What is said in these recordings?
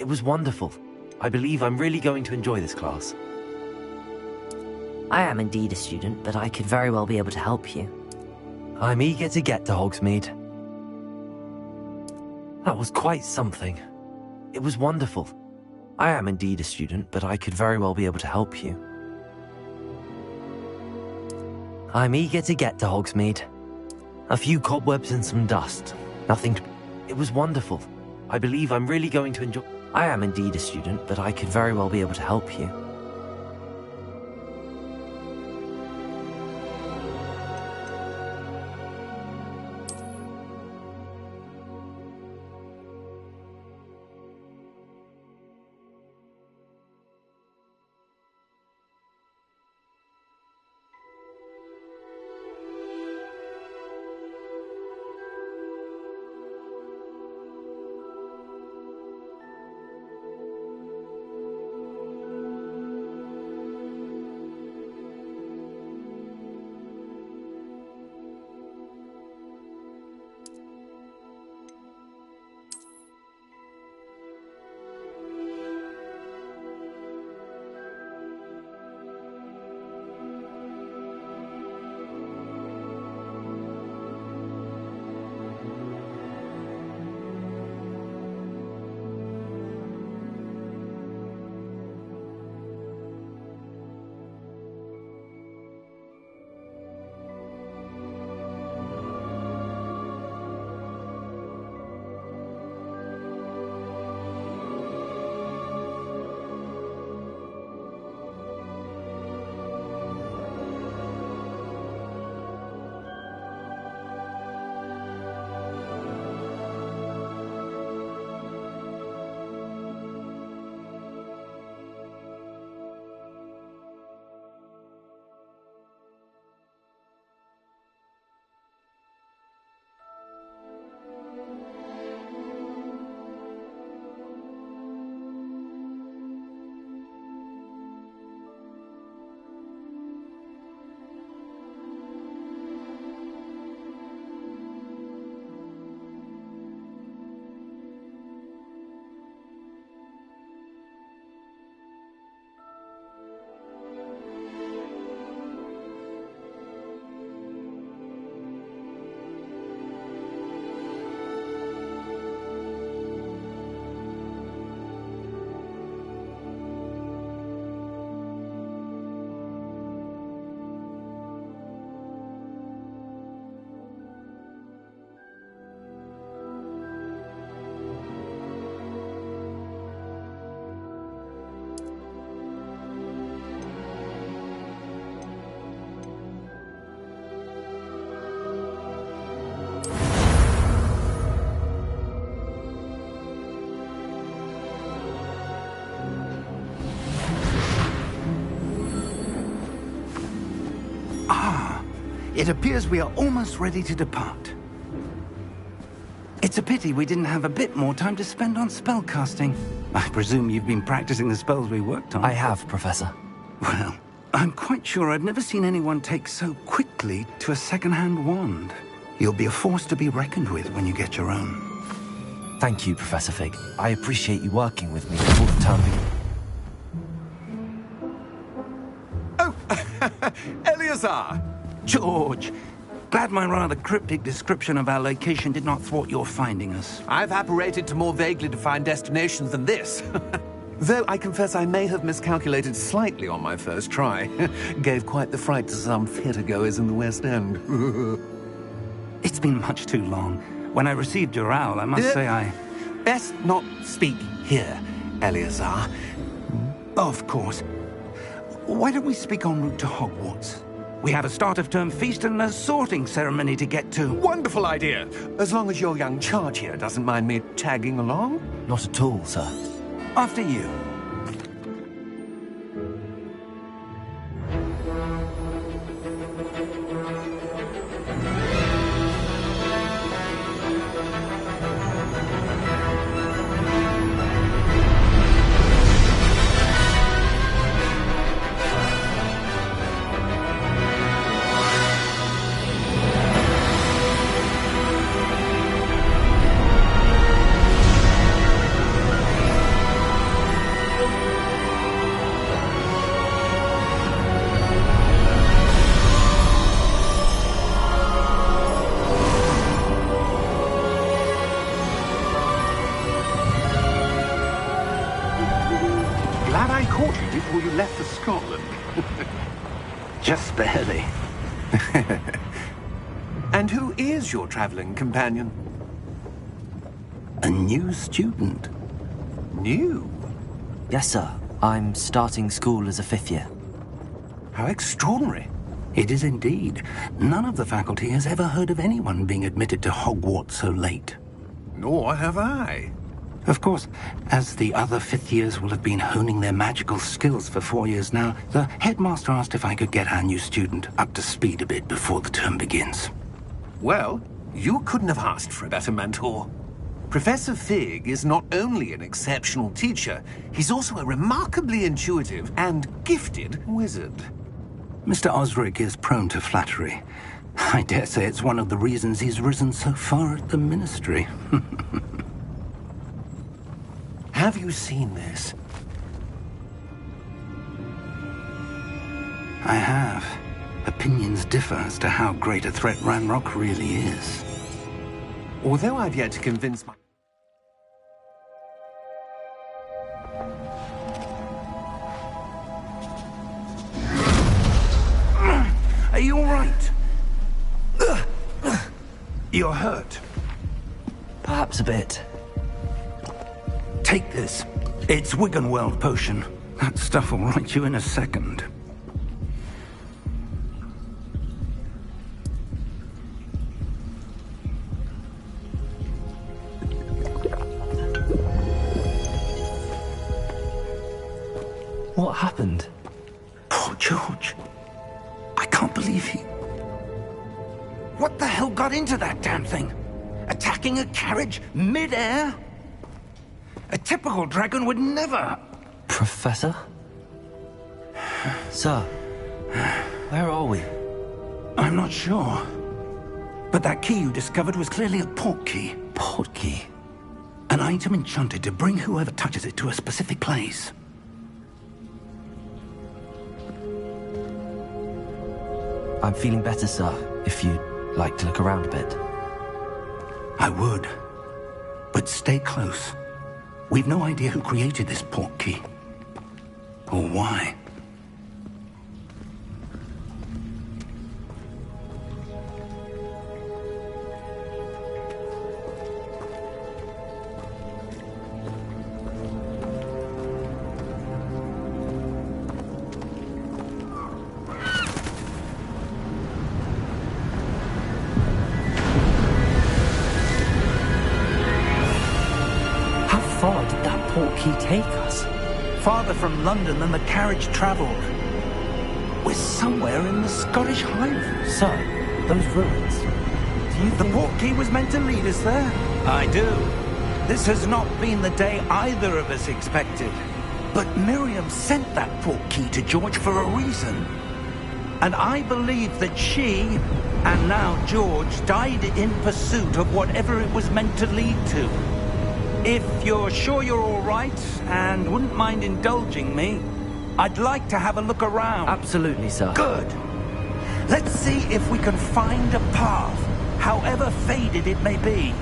It was wonderful. I believe I'm really going to enjoy this class. I am indeed a student, but I could very well be able to help you. I'm eager to get to Hogsmeade. That was quite something. It was wonderful. I am indeed a student, but I could very well be able to help you. I'm eager to get to Hogsmeade. A few cobwebs and some dust. Nothing to... It was wonderful. I believe I'm really going to enjoy... I am indeed a student, but I could very well be able to help you. It appears we are almost ready to depart. It's a pity we didn't have a bit more time to spend on spellcasting. I presume you've been practicing the spells we worked on. I have, Professor. Well, I'm quite sure I've never seen anyone take so quickly to a second-hand wand. You'll be a force to be reckoned with when you get your own. Thank you, Professor Fig. I appreciate you working with me before the term begins. Oh, Eleazar! George, glad my rather cryptic description of our location did not thwart your finding us. I've apparated to more vaguely defined destinations than this. Though I confess I may have miscalculated slightly on my first try. Gave quite the fright to some theatre-goers in the West End. It's been much too long. When I received your owl, I must say I... Best not speak here, Eleazar. Of course. Why don't we speak en route to Hogwarts? We have a start-of-term feast and a sorting ceremony to get to. Wonderful idea! As long as your young charge here doesn't mind me tagging along. Not at all, sir. After you. Just barely. And who is your traveling companion? A new student. New? Yes, sir. I'm starting school as a 5th year. How extraordinary. It is indeed. None of the faculty has ever heard of anyone being admitted to Hogwarts so late. Nor have I. Of course, as the other 5th years will have been honing their magical skills for 4 years now, the headmaster asked if I could get our new student up to speed a bit before the term begins. Well, you couldn't have asked for a better mentor. Professor Fig is not only an exceptional teacher, he's also a remarkably intuitive and gifted wizard. Mr. Osric is prone to flattery. I dare say it's one of the reasons he's risen so far at the Ministry. Have you seen this? I have. Opinions differ as to how great a threat Ranrock really is. Although I've yet to convince my... Are you all right? You're hurt. Perhaps a bit. Take this. It's Wiggenweld potion. That stuff will right you in a second. What happened? Poor George. I can't believe he... What the hell got into that damn thing? Attacking a carriage mid-air? A typical dragon would never... Professor? Sir, where are we? I'm not sure. But that key you discovered was clearly a port key. Port key? An item enchanted to bring whoever touches it to a specific place. I'm feeling better, sir, if you'd like to look around a bit. I would. But stay close. We've no idea who created this port key. Or why. How far did that port key take us? Farther from London than the carriage travelled. We're somewhere in the Scottish Highlands. Sir, those ruins. Do you The think... port key was meant to lead us there. I do. This has not been the day either of us expected. But Miriam sent that port key to George for a reason. And I believe that she, and now George, died in pursuit of whatever it was meant to lead to. If you're sure you're all right, and wouldn't mind indulging me, I'd like to have a look around. Absolutely, sir. Good. Let's see if we can find a path, however faded it may be.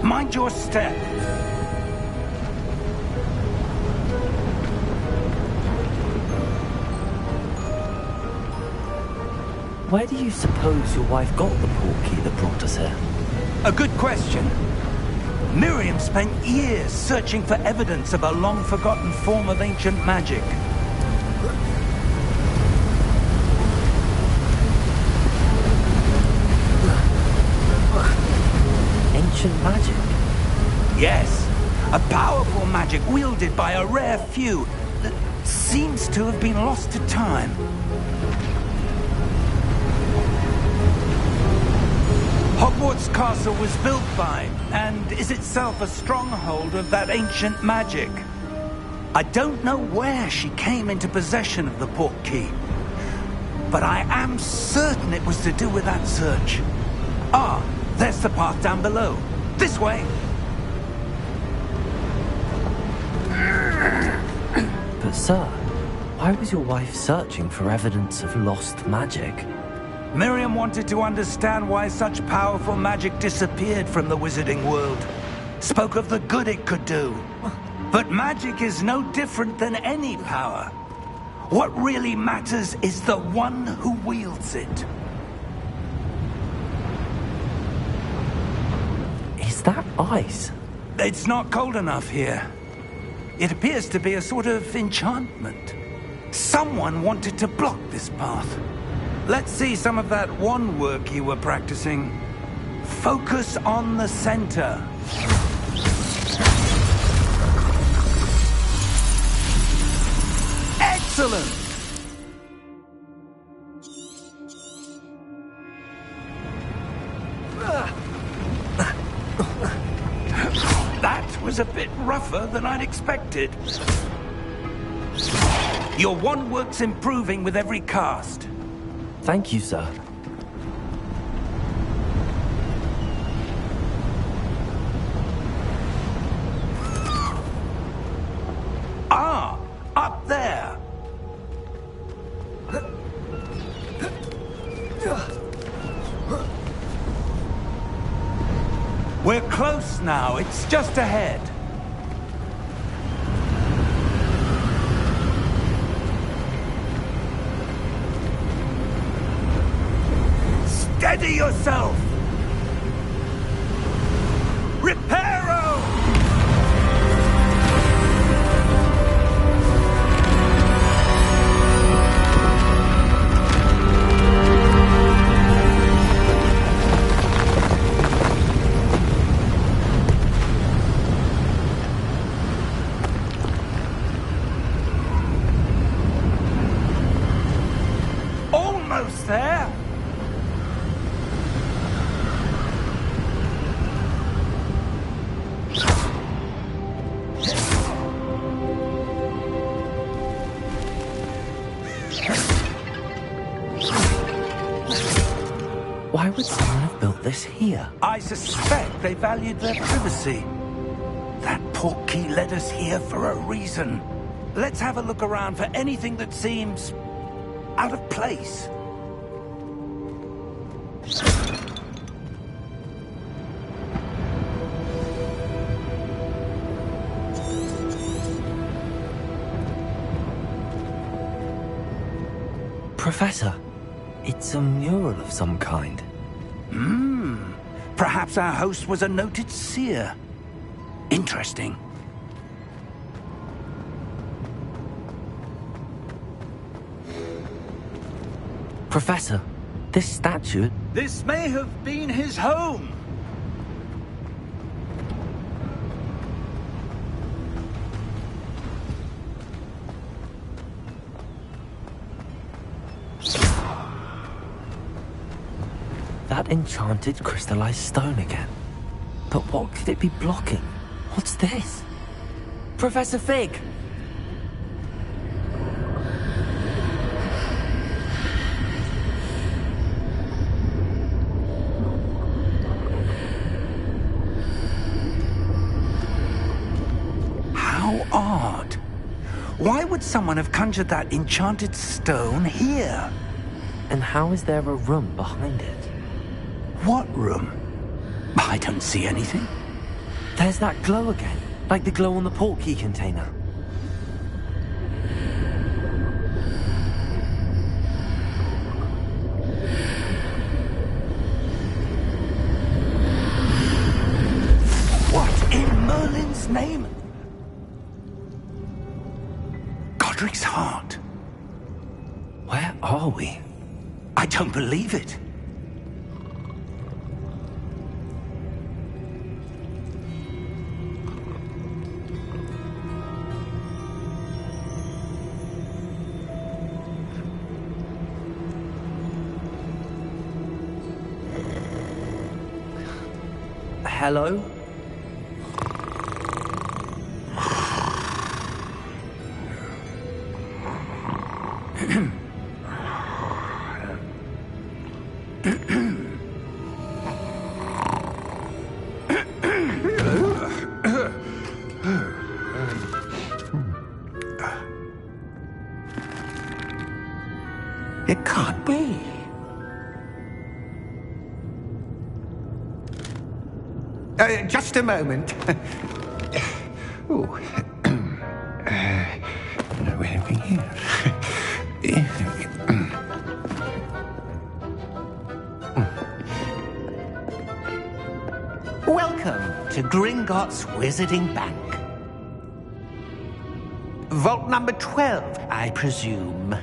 Mind your step. Where do you suppose your wife got the port key that brought us here? A good question. Miriam spent years searching for evidence of a long-forgotten form of ancient magic. Ancient magic? Yes, a powerful magic wielded by a rare few that seems to have been lost to time. Hogwarts Castle was built by, and is itself a stronghold of that ancient magic. I don't know where she came into possession of the port key, but I am certain it was to do with that search. Ah, there's the path down below. This way! But sir, why was your wife searching for evidence of lost magic? Miriam wanted to understand why such powerful magic disappeared from the wizarding world. spoke of the good it could do. But magic is no different than any power. What really matters is the one who wields it. Is that ice? It's not cold enough here. It appears to be a sort of enchantment. Someone wanted to block this path. Let's see some of that wand work you were practicing. Focus on the center. Excellent! That was a bit rougher than I'd expected. Your wand work's improving with every cast. Thank you, sir. Ah, up there. We're close now. It's just ahead. Steady yourself! Reparo! Almost there! Why would someone have built this here? I suspect they valued their privacy. That portkey led us here for a reason. Let's have a look around for anything that seems out of place. Professor, it's a mural of some kind. Perhaps our host was a noted seer. Interesting. Professor, this statue... This may have been his home. That enchanted crystallized stone again. But what could it be blocking? What's this? Professor Fig! How odd. Why would someone have conjured that enchanted stone here? And how is there a room behind it? What room? I don't see anything. There's that glow again, like the glow on the portkey container. What in Merlin's name? Godric's heart. Where are we? I don't believe it. Hello? It can't be. just a moment. Ooh. No anything here. Welcome to Gringotts Wizarding Bank. Vault number 12, I presume.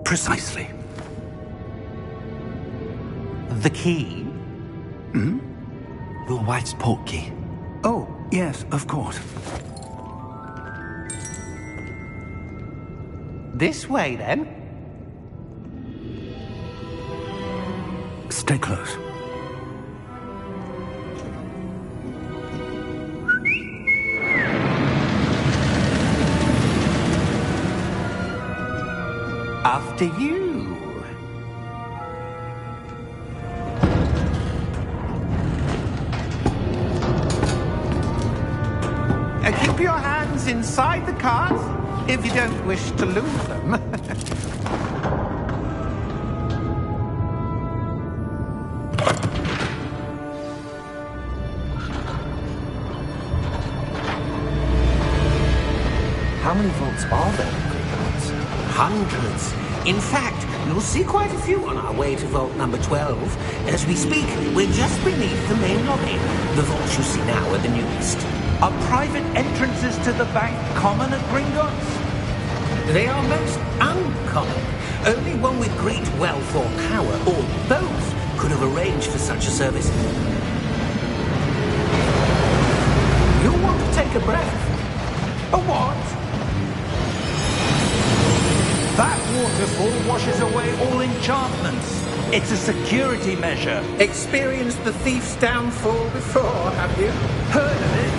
Precisely. The key? Hmm? Your wife's portkey. Oh, yes, of course. This way, then. Stay close. After you. Keep your hands inside the cart if you don't wish to lose them. How many vaults are there in Gringotts? Hundreds. In fact, you'll see quite a few on our way to vault number 12. As we speak, we're just beneath the main lobby. The vaults you see now are the newest. Are private entrances to the bank common at Gringotts? They are most uncommon. Only one with great wealth or power, or both, could have arranged for such a service. You'll want to take a breath. A what? That waterfall washes away all enchantments. It's a security measure. Experienced the thief's downfall before, have you? Heard of it?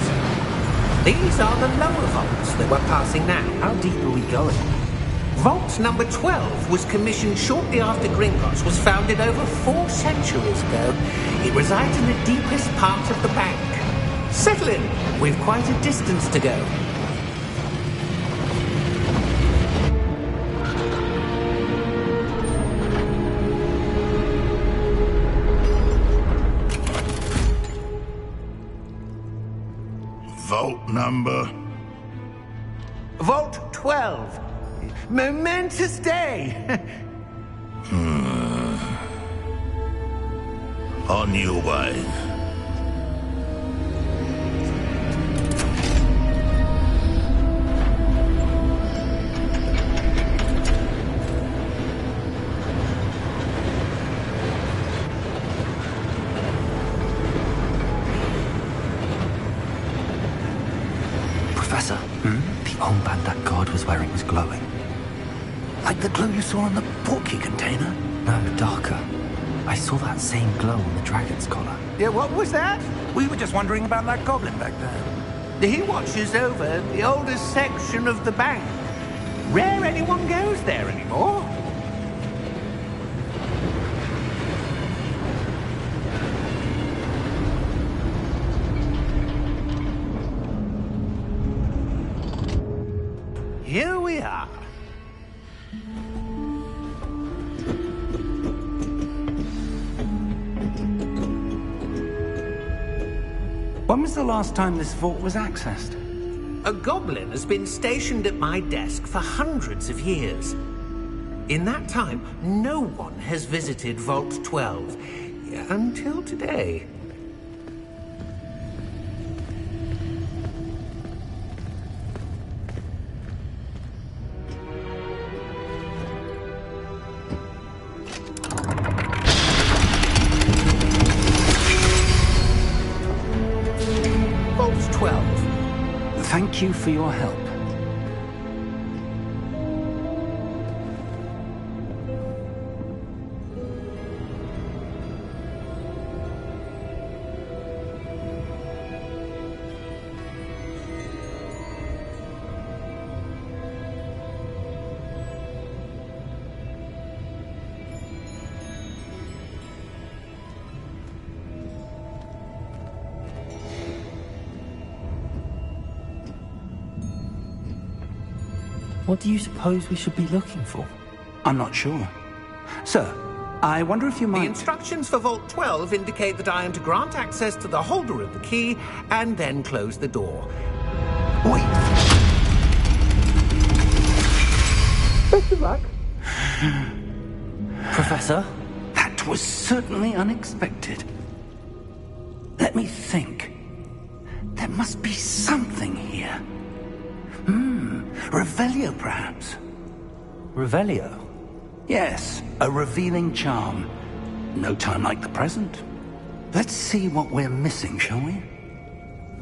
These are the lower vaults that we're passing now. How deep are we going? Vault number 12 was commissioned shortly after Gringotts was founded over 4 centuries ago. It resides in the deepest part of the bank. Settle in. We've quite a distance to go. Vault number? Vault 12. Momentous day. On your way. Professor, the armband that guard was wearing was glowing. Like the glow you saw on the portkey container? No, darker. I saw that same glow on the dragon's collar. Yeah, what was that? We were just wondering about that goblin back there. He watches over the oldest section of the bank. Rare anyone goes there anymore. Here we are. When was the last time this vault was accessed? A goblin has been stationed at my desk for hundreds of years. In that time, no one has visited Vault 12. Until today. Vault 12. Thank you for your help. What do you suppose we should be looking for? I'm not sure. Sir, I wonder if you The might... instructions for Vault 12 indicate that I am to grant access to the holder of the key and then close the door. Wait! Best of luck. Professor? That was certainly unexpected. Let me think. There must be something here. Revelio, perhaps? Revelio? Yes, a revealing charm. No time like the present. Let's see what we're missing, shall we?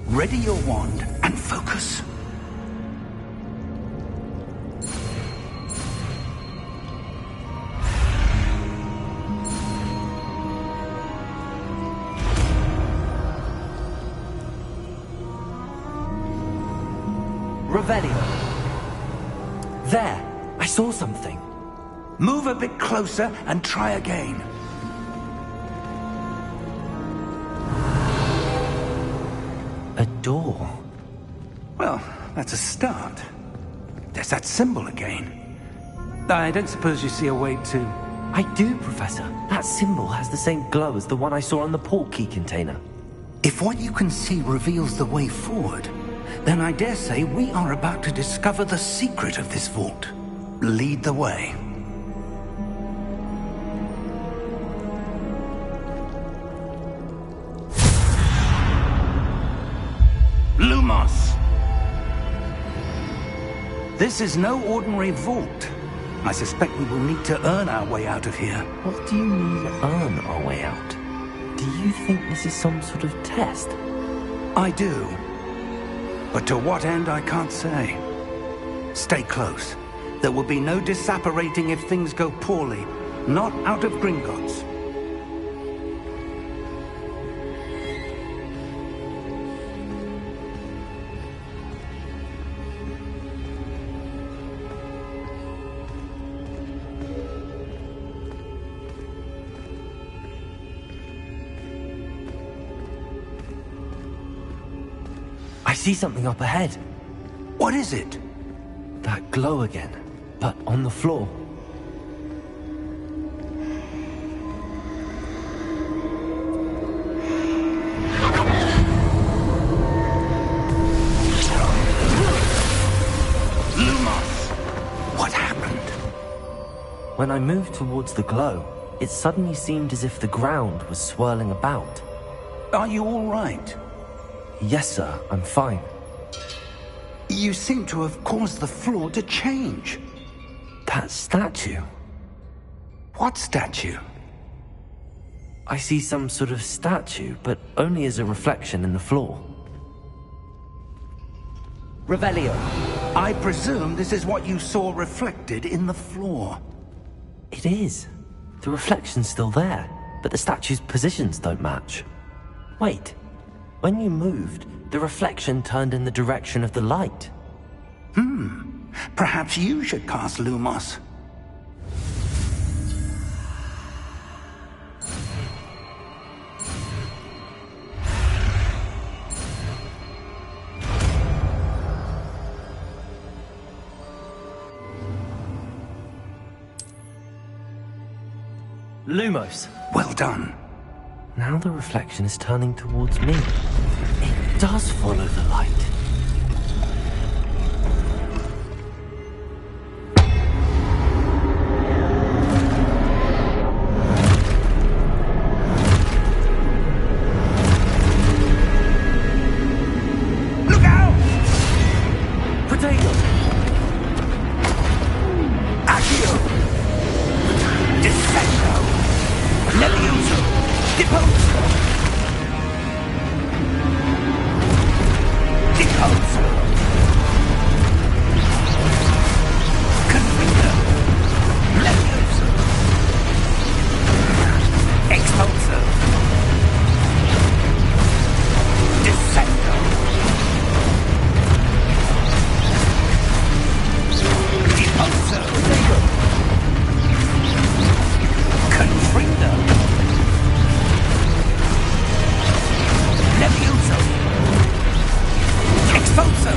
Ready your wand and focus. Revelio. There! I saw something. Move a bit closer and try again. A door. Well, that's a start. There's that symbol again. I don't suppose you see a way to... I do, Professor. That symbol has the same glow as the one I saw on the port key container. If what you can see reveals the way forward, then I dare say we are about to discover the secret of this vault. Lead the way. Lumos! This is no ordinary vault. I suspect we will need to earn our way out of here. What do you mean, earn our way out? Do you think this is some sort of test? I do. But to what end, I can't say. Stay close. There will be no disapparating if things go poorly. Not out of Gringotts. I see something up ahead. What is it? That glow again, but on the floor. Lumos! What happened? When I moved towards the glow, it suddenly seemed as if the ground was swirling about. Are you all right? Yes, sir, I'm fine. You seem to have caused the floor to change. That statue. What statue? I see some sort of statue, but only as a reflection in the floor. Revelio. I presume this is what you saw reflected in the floor. It is. The reflection's still there, but the statue's positions don't match. Wait. When you moved, the reflection turned in the direction of the light. Perhaps you should cast Lumos. Lumos. Well done. Now the reflection is turning towards me. It does follow the light. Look out! Potato! Accio! Descendo! Levioso! Deposo! Deposo! Convicto! Levioso! Expulso! Descendo! Deposo! Confringo! Levioso! Expulso!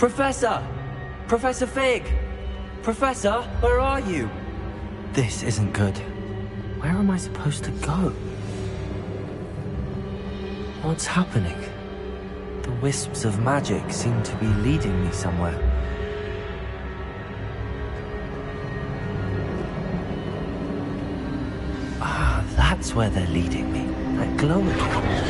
Professor! Professor Fig! Professor, where are you? This isn't good. Where am I supposed to go? What's happening? The wisps of magic seem to be leading me somewhere. Ah, that's where they're leading me. That glowing.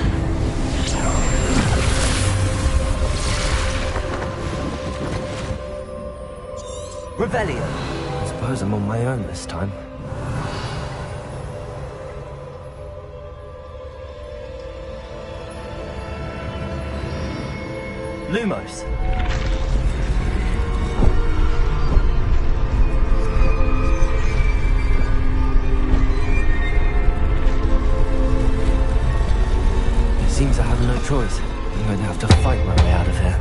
Revelio. I suppose I'm on my own this time. Lumos. It seems I have no choice. I'm going to have to fight my way out of here.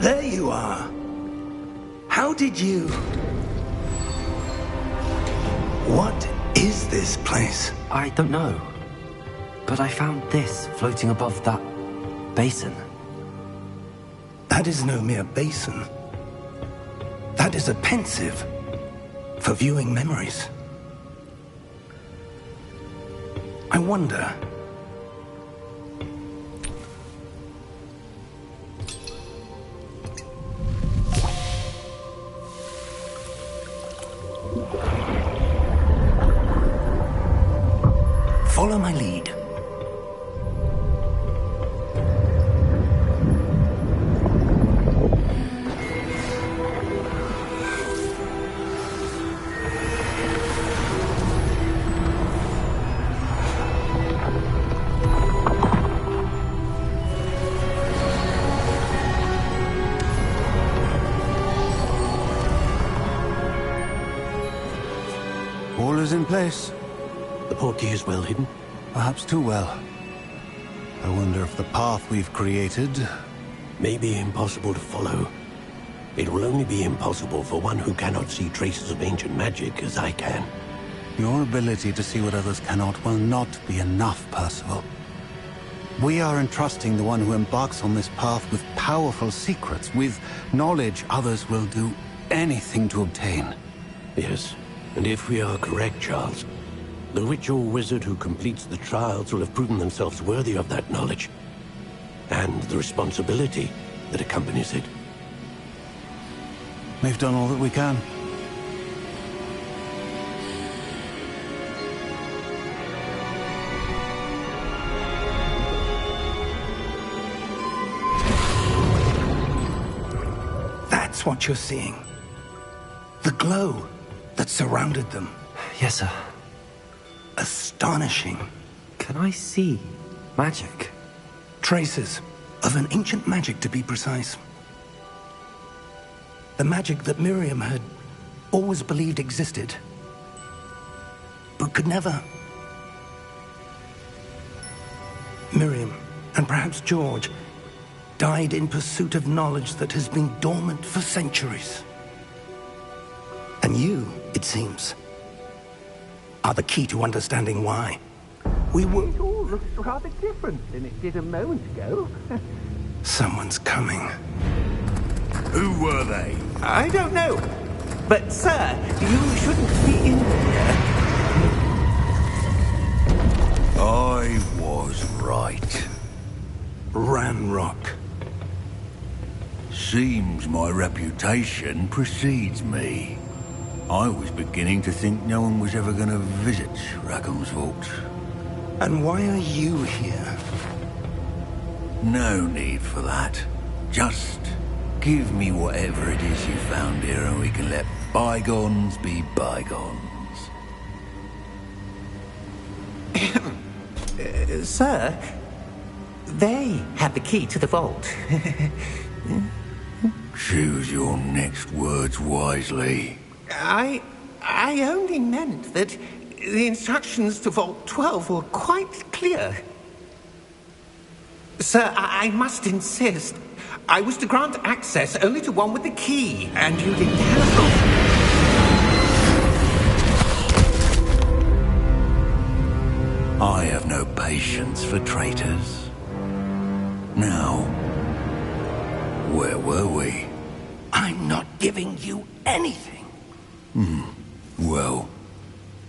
There you are. How did you... What is this place? I don't know. But I found this floating above that basin. That is no mere basin. That is a pensive for viewing memories. I wonder... Follow my lead. All is in place. The portkey is well hidden. Perhaps too well. I wonder if the path we've created... May be impossible to follow. It will only be impossible for one who cannot see traces of ancient magic as I can. Your ability to see what others cannot will not be enough, Percival. We are entrusting the one who embarks on this path with powerful secrets, with knowledge others will do anything to obtain. Yes, and if we are correct, Charles, the witch or wizard who completes the trials will have proven themselves worthy of that knowledge, and the responsibility that accompanies it. We've done all that we can. That's what you're seeing. The glow that surrounded them. Yes, sir. Astonishing. Can I see magic? Traces of an ancient magic, to be precise. The magic that Miriam had always believed existed, but could never. Miriam, and perhaps George, died in pursuit of knowledge that has been dormant for centuries. And you, it seems, are the key to understanding why. We were... It all looks rather different than it did a moment ago. Someone's coming. Who were they? I don't know. But, sir, you shouldn't be in here. I was right. Ranrock. Seems my reputation precedes me. I was beginning to think no one was ever going to visit Rackham's vault. And why are you here? No need for that. Just give me whatever it is you found here and we can let bygones be bygones. Sir, they have the key to the vault. Choose your next words wisely. I only meant that the instructions to Vault 12 were quite clear. Sir, I must insist. I was to grant access only to one with the key, and you didn't have I have no patience for traitors. Now, where were we? I'm not giving you anything. Well,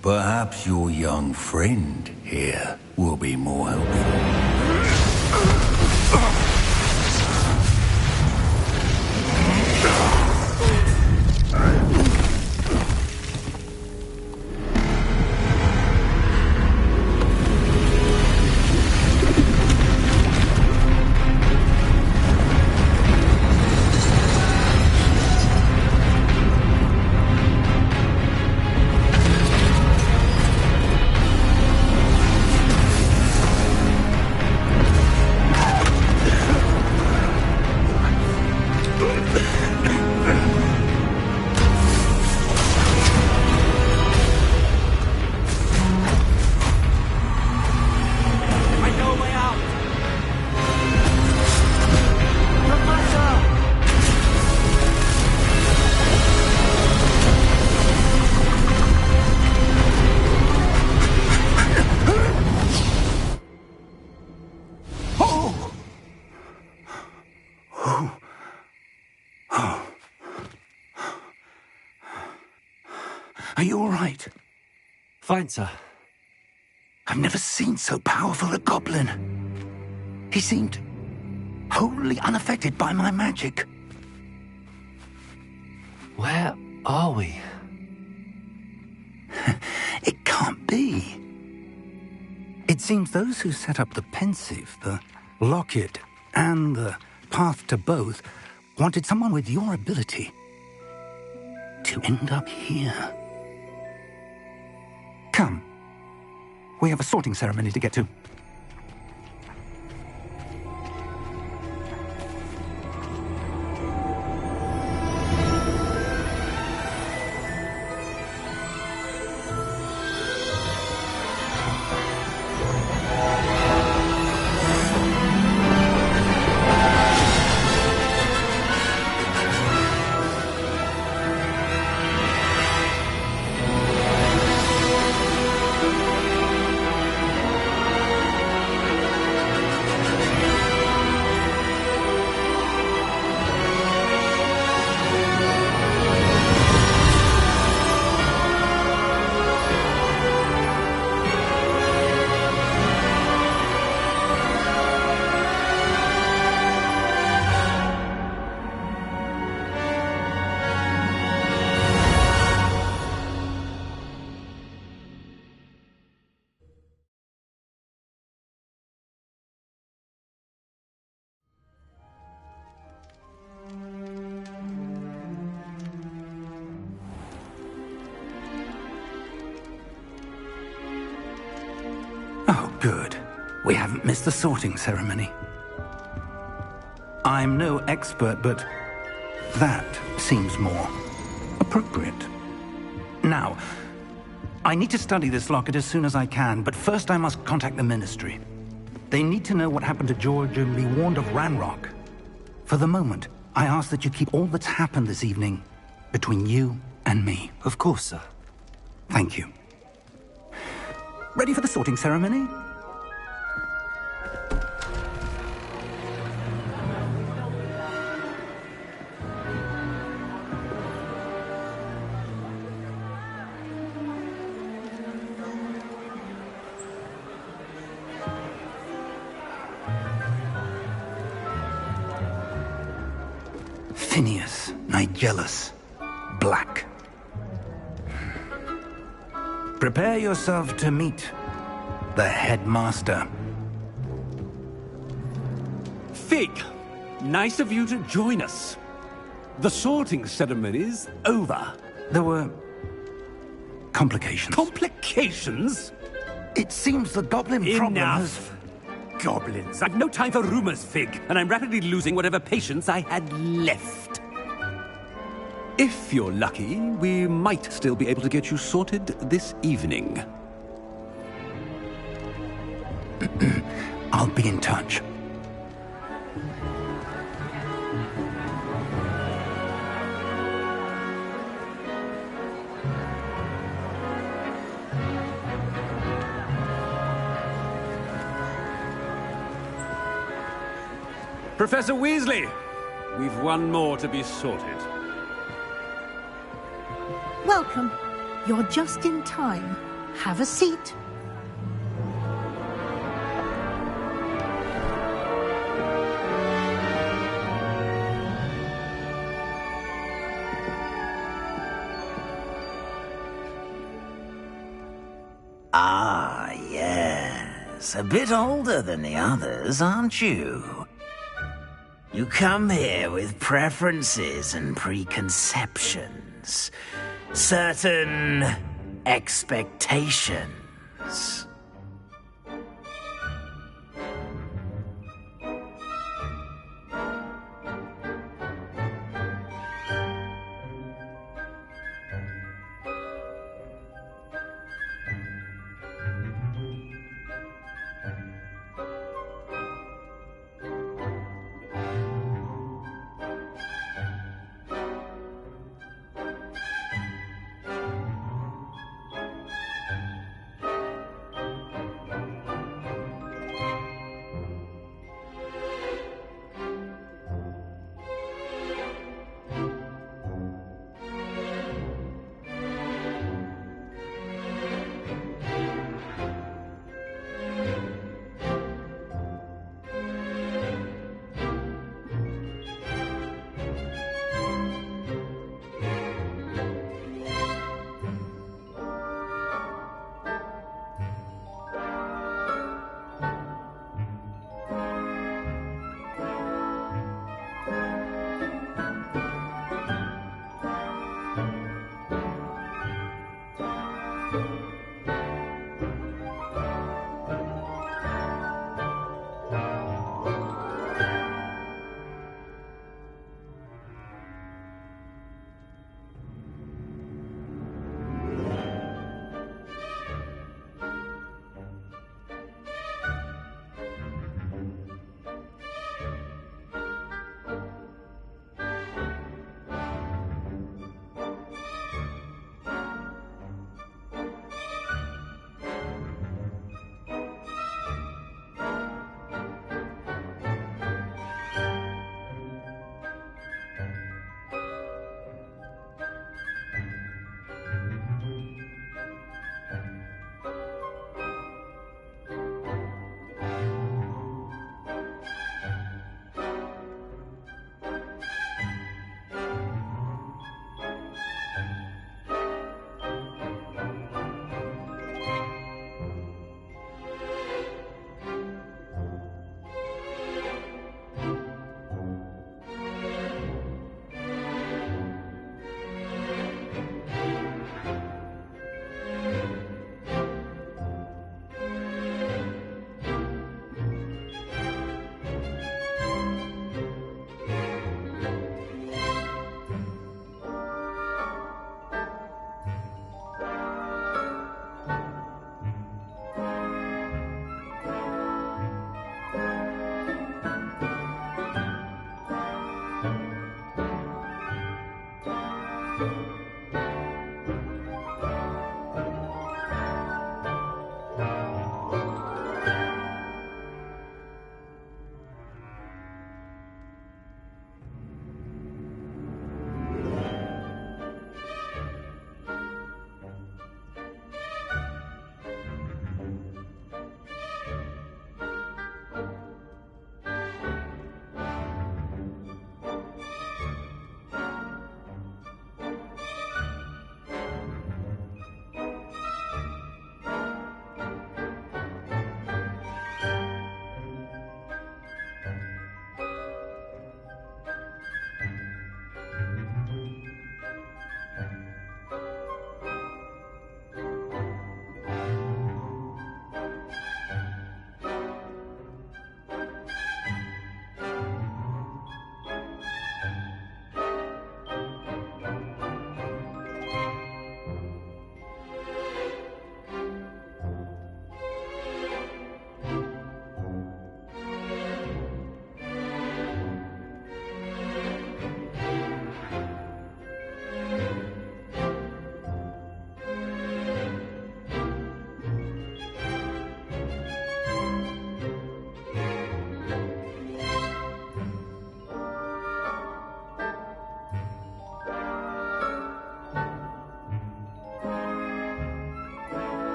perhaps your young friend here will be more helpful. Are you all right? Fine, sir. I've never seen so powerful a goblin. He seemed wholly unaffected by my magic. Where are we? It can't be. It seems those who set up the pensive, the locket, and the path to both wanted someone with your ability to end up here. Come. We have a sorting ceremony to get to. We haven't missed the sorting ceremony. I'm no expert, but that seems more appropriate. Now, I need to study this locket as soon as I can, but first I must contact the Ministry. They need to know what happened to George and be warned of Ranrock. For the moment, I ask that you keep all that's happened this evening between you and me. Of course, sir. Thank you. Ready for the sorting ceremony? Phineas, Nigellus, Black. Prepare yourself to meet the headmaster. Fig, nice of you to join us. The sorting ceremony's over. There were complications. Complications? It seems the goblin problem has... Enough! Goblins. I've no time for rumors, Fig, and I'm rapidly losing whatever patience I had left. If you're lucky, we might still be able to get you sorted this evening. I'll be in touch. Professor Weasley, we've one more to be sorted. Welcome. You're just in time. Have a seat. Ah, yes. A bit older than the others, aren't you? You come here with preferences and preconceptions. Certain expectations.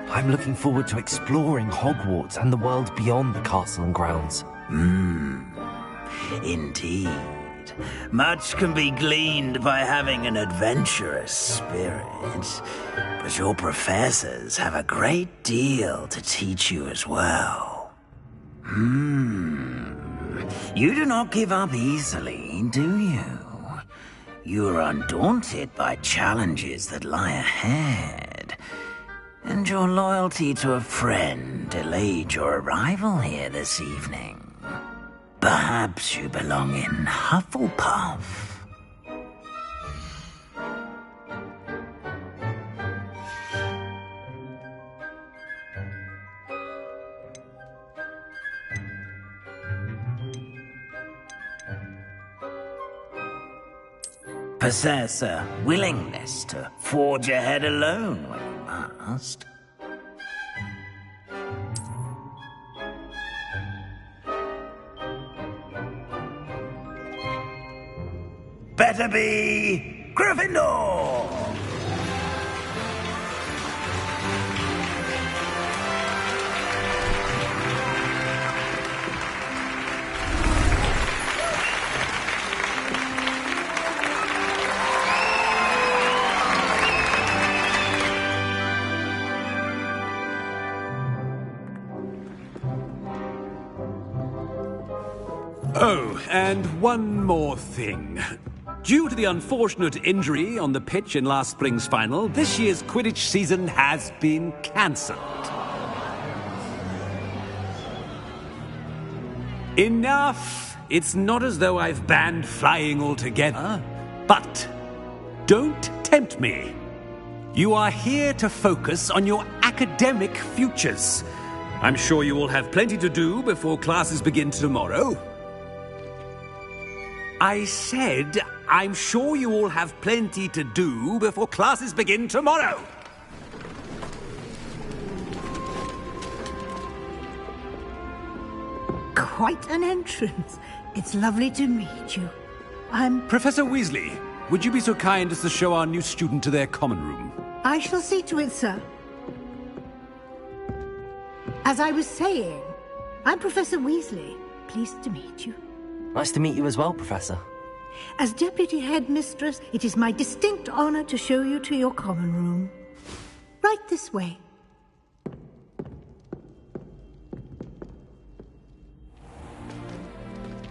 I'm looking forward to exploring Hogwarts and the world beyond the castle and grounds. Indeed. Much can be gleaned by having an adventurous spirit, but your professors have a great deal to teach you as well. You do not give up easily, do you? You are undaunted by challenges that lie ahead, and your loyalty to a friend delayed your arrival here this evening. Perhaps you belong in Hufflepuff. Possess a willingness to forge ahead alone when you must. Better be Gryffindor! Oh, and one more thing. Due to the unfortunate injury on the pitch in last spring's final, this year's Quidditch season has been cancelled. Enough! It's not as though I've banned flying altogether. But don't tempt me. You are here to focus on your academic futures. I'm sure you will have plenty to do before classes begin tomorrow. I said, I'm sure you all have plenty to do before classes begin tomorrow. Quite an entrance. It's lovely to meet you. I'm... Professor Weasley, would you be so kind as to show our new student to their common room? I shall see to it, sir. As I was saying, I'm Professor Weasley. Pleased to meet you. Nice to meet you as well, Professor. As Deputy Headmistress, it is my distinct honor to show you to your common room. Right this way.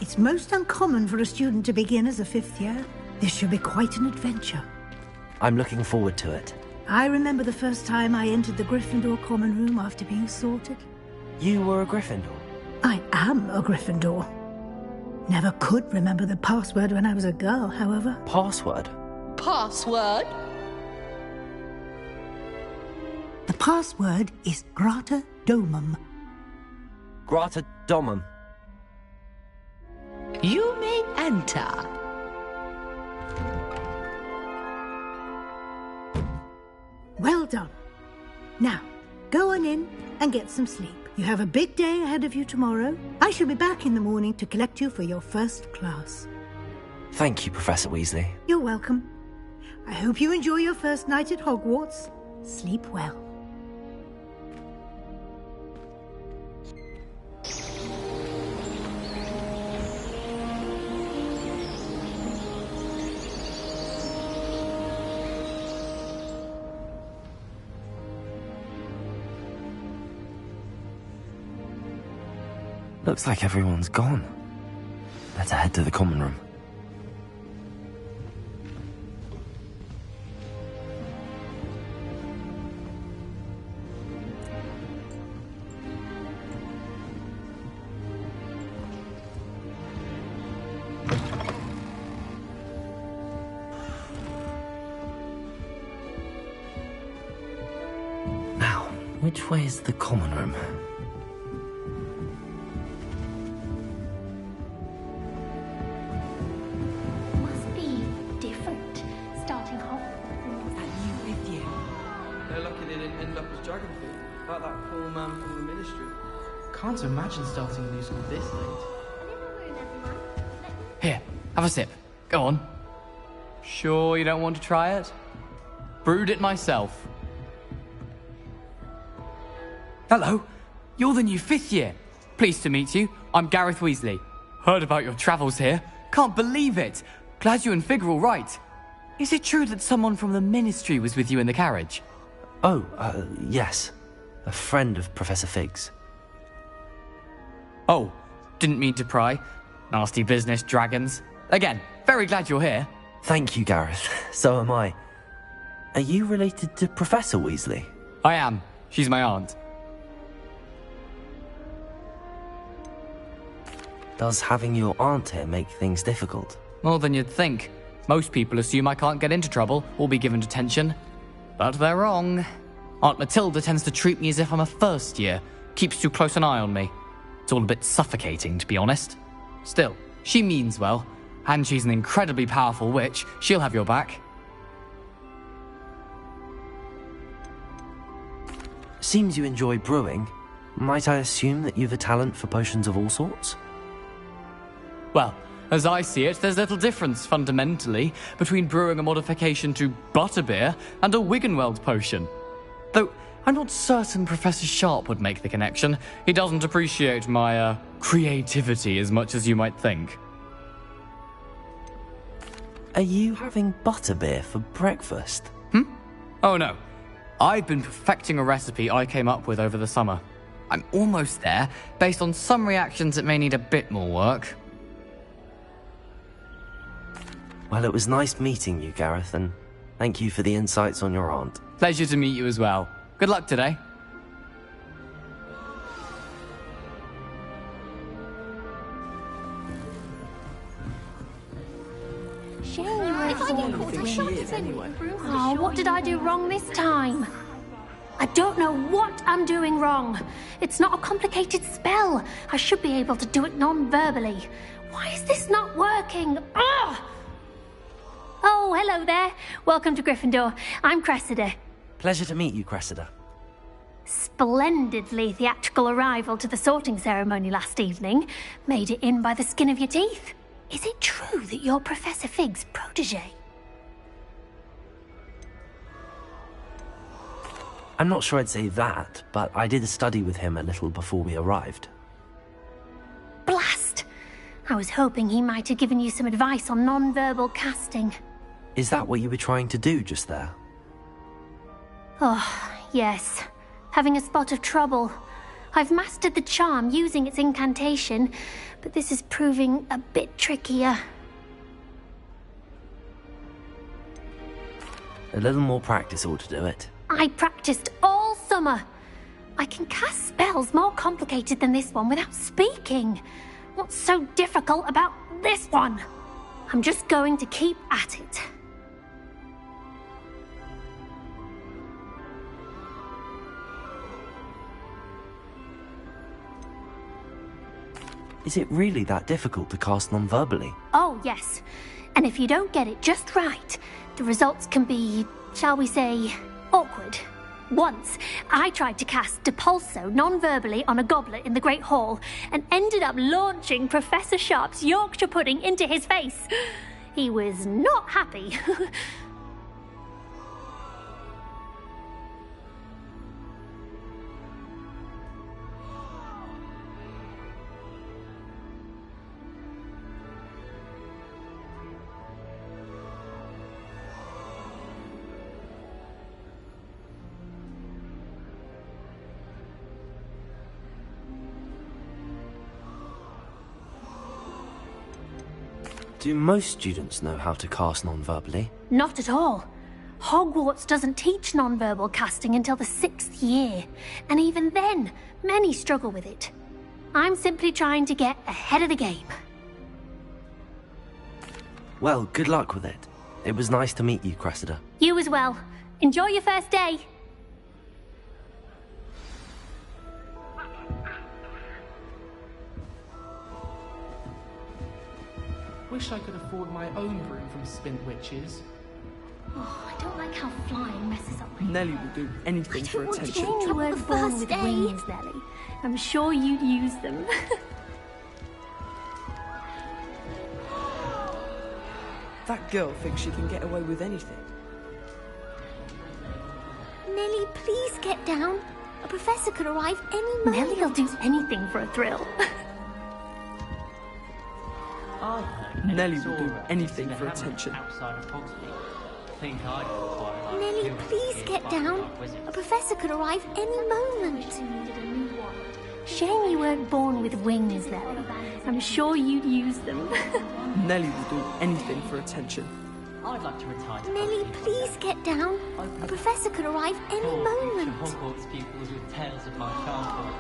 It's most uncommon for a student to begin as a fifth year. This should be quite an adventure. I'm looking forward to it. I remember the first time I entered the Gryffindor common room after being sorted. You were a Gryffindor? I am a Gryffindor. Never could remember the password when I was a girl, however. Password? Password? The password is Grata Domum. Grata Domum. You may enter. Well done. Now, go on in and get some sleep. You have a big day ahead of you tomorrow. I shall be back in the morning to collect you for your first class. Thank you, Professor Weasley. You're welcome. I hope you enjoy your first night at Hogwarts. Sleep well. Looks like everyone's gone. Better head to the common room. Now, which way is the common room? Can't imagine starting a new school this late. Here, have a sip. Go on. Sure you don't want to try it? Brewed it myself. Hello. You're the new 5th year. Pleased to meet you. I'm Gareth Weasley. Heard about your travels here. Can't believe it. Glad you and Fig are all right. Is it true that someone from the Ministry was with you in the carriage? Oh, yes. A friend of Professor Fig's. Oh, didn't mean to pry. Nasty business, dragons. Again, very glad you're here. Thank you, Gareth. So am I. Are you related to Professor Weasley? I am. She's my aunt. Does having your aunt here make things difficult? More than you'd think. Most people assume I can't get into trouble or be given detention. But they're wrong. Aunt Matilda tends to treat me as if I'm a first year. Keeps too close an eye on me. It's all a bit suffocating, to be honest. Still, she means well. And she's an incredibly powerful witch. She'll have your back. Seems you enjoy brewing. Might I assume that you've a talent for potions of all sorts? Well, as I see it, there's little difference, fundamentally, between brewing a modification to butterbeer and a Wiggenweld potion. Though, I'm not certain Professor Sharp would make the connection. He doesn't appreciate my, creativity as much as you might think. Are you having butterbeer for breakfast? Oh no. I've been perfecting a recipe I came up with over the summer. I'm almost there, based on some reactions that may need a bit more work. Well, it was nice meeting you, Gareth, and thank you for the insights on your aunt. Pleasure to meet you as well. Good luck today. Oh, what did I do wrong this time? I don't know what I'm doing wrong. It's not a complicated spell. I should be able to do it non-verbally. Why is this not working? Ugh! Oh, hello there. Welcome to Gryffindor. I'm Cressida. Pleasure to meet you, Cressida. Splendidly theatrical arrival to the sorting ceremony last evening. Made it in by the skin of your teeth. Is it true that you're Professor Fig's protege? I'm not sure I'd say that, but I did a study with him a little before we arrived. Blast! I was hoping he might have given you some advice on non-verbal casting. Is that what you were trying to do just there? Oh, yes. Having a spot of trouble. I've mastered the charm using its incantation, but this is proving a bit trickier. A little more practice ought to do it. I practiced all summer. I can cast spells more complicated than this one without speaking. What's so difficult about this one? I'm just going to keep at it. Is it really that difficult to cast non-verbally? Oh, yes. And if you don't get it just right, the results can be, shall we say, awkward. Once, I tried to cast Depulso non-verbally on a goblet in the Great Hall and ended up launching Professor Sharp's Yorkshire pudding into his face. He was not happy. Do most students know how to cast non-verbally? Not at all. Hogwarts doesn't teach non-verbal casting until the 6th year, and even then, many struggle with it. I'm simply trying to get ahead of the game. Well, good luck with it. It was nice to meet you, Cressida. You as well. Enjoy your first day. Wish I could afford my own broom from Spint Witches. Oh, I don't like how flying messes up my... Nelly will do anything for attention. You weren't born with wings, Nelly. I'm sure you'd use them. That girl thinks she can get away with anything. Nelly, please get down. A professor could arrive any moment. Nellie'll do anything for a thrill. Nellie will do anything for attention. Nellie, please get down. A professor could arrive any moment. Shame you weren't born with wings, though. I'm sure you'd use them. Nellie will do anything for attention. I'd like to retire. Nellie, please get down. A professor could arrive any moment. Hogwarts pupils with tales of my childhood.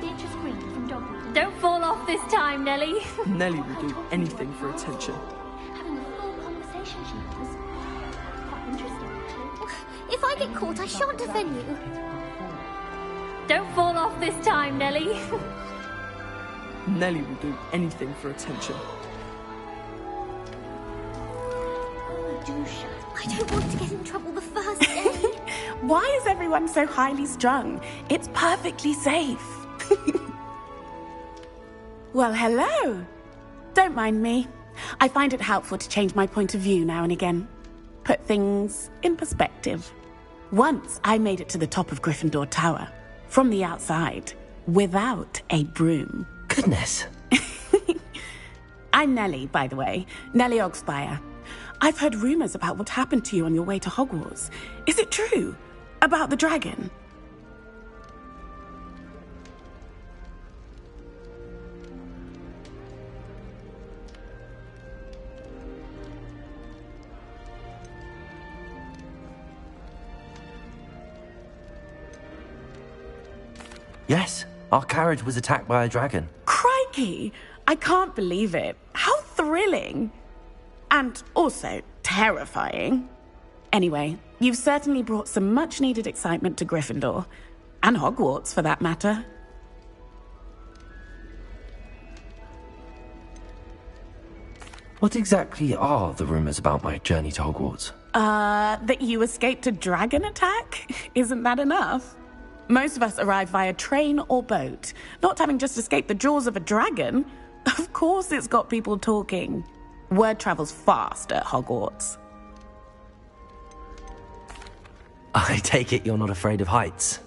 Beatrice Green from Dogwood. Don't fall off this time, Nellie. Nellie will do anything for attention. Having a full conversation, she was quite interesting, actually. If I get caught, I shan't defend you. Don't fall off this time, Nellie. Nellie will do anything for attention. Do shut. I don't want to get in trouble the first day. Why is everyone so highly strung? It's perfectly safe. Well, hello. Don't mind me. I find it helpful to change my point of view now and again. Put things in perspective. Once I made it to the top of Gryffindor Tower, from the outside, without a broom. Goodness. I'm Nellie, by the way. Nellie Ogspire. I've heard rumors about what happened to you on your way to Hogwarts. Is it true? About the dragon? Yes, our carriage was attacked by a dragon. Crikey! I can't believe it. How thrilling! And also terrifying. Anyway, you've certainly brought some much-needed excitement to Gryffindor. And Hogwarts, for that matter. What exactly are the rumors about my journey to Hogwarts? That you escaped a dragon attack? Isn't that enough? Most of us arrive via train or boat, not having just escaped the jaws of a dragon. Of course it's got people talking. Word travels fast at Hogwarts. I take it you're not afraid of heights?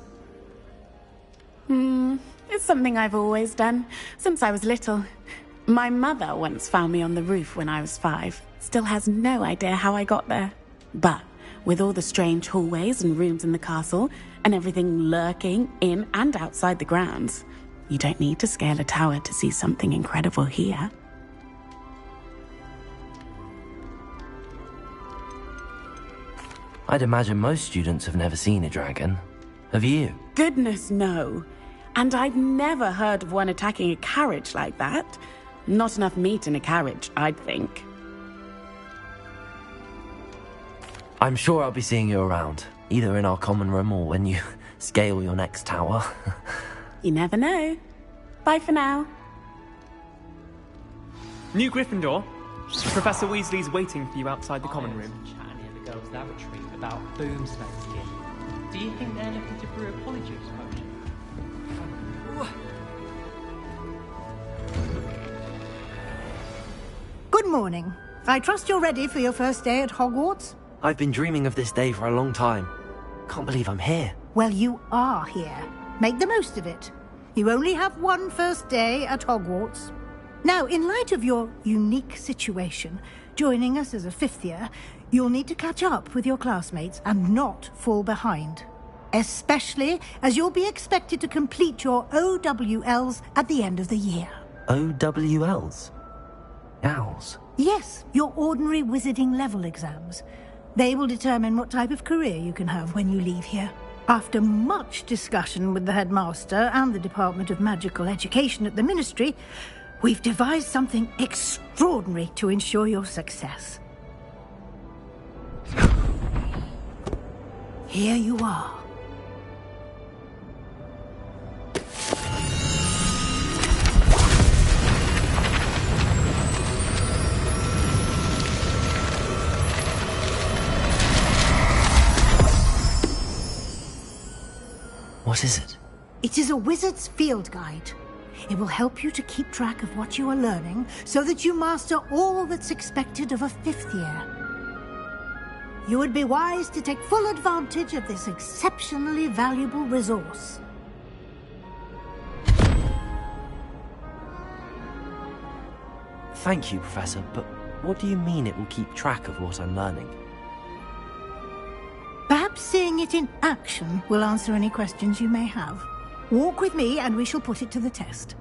It's something I've always done, since I was little. My mother once found me on the roof when I was 5. Still has no idea how I got there. But with all the strange hallways and rooms in the castle, and everything lurking in and outside the grounds, you don't need to scale a tower to see something incredible here. I'd imagine most students have never seen a dragon. Have you? Goodness, no. And I've never heard of one attacking a carriage like that. Not enough meat in a carriage, I'd think. I'm sure I'll be seeing you around, either in our common room or when you scale your next tower. You never know. Bye for now. New Gryffindor. Professor Weasley's waiting for you outside the common room. Chatting in the girls' lavatory about boomslayers here. Do you think they're looking to brew a polyjuice potion? Good morning. I trust you're ready for your first day at Hogwarts? I've been dreaming of this day for a long time. Can't believe I'm here. Well, you are here. Make the most of it. You only have one first day at Hogwarts. Now, in light of your unique situation, joining us as a 5th year, you'll need to catch up with your classmates and not fall behind. Especially as you'll be expected to complete your OWLs at the end of the year. OWLs? Owls? Yes, your ordinary wizarding level exams. They will determine what type of career you can have when you leave here. After much discussion with the headmaster and the Department of Magical Education at the Ministry, we've devised something extraordinary to ensure your success. Here you are. What is it? It is a wizard's field guide. It will help you to keep track of what you are learning so that you master all that's expected of a 5th year. you would be wise to take full advantage of this exceptionally valuable resource. Thank you, Professor, but what do you mean it will keep track of what I'm learning? Perhaps seeing it in action will answer any questions you may have. Walk with me and we shall put it to the test.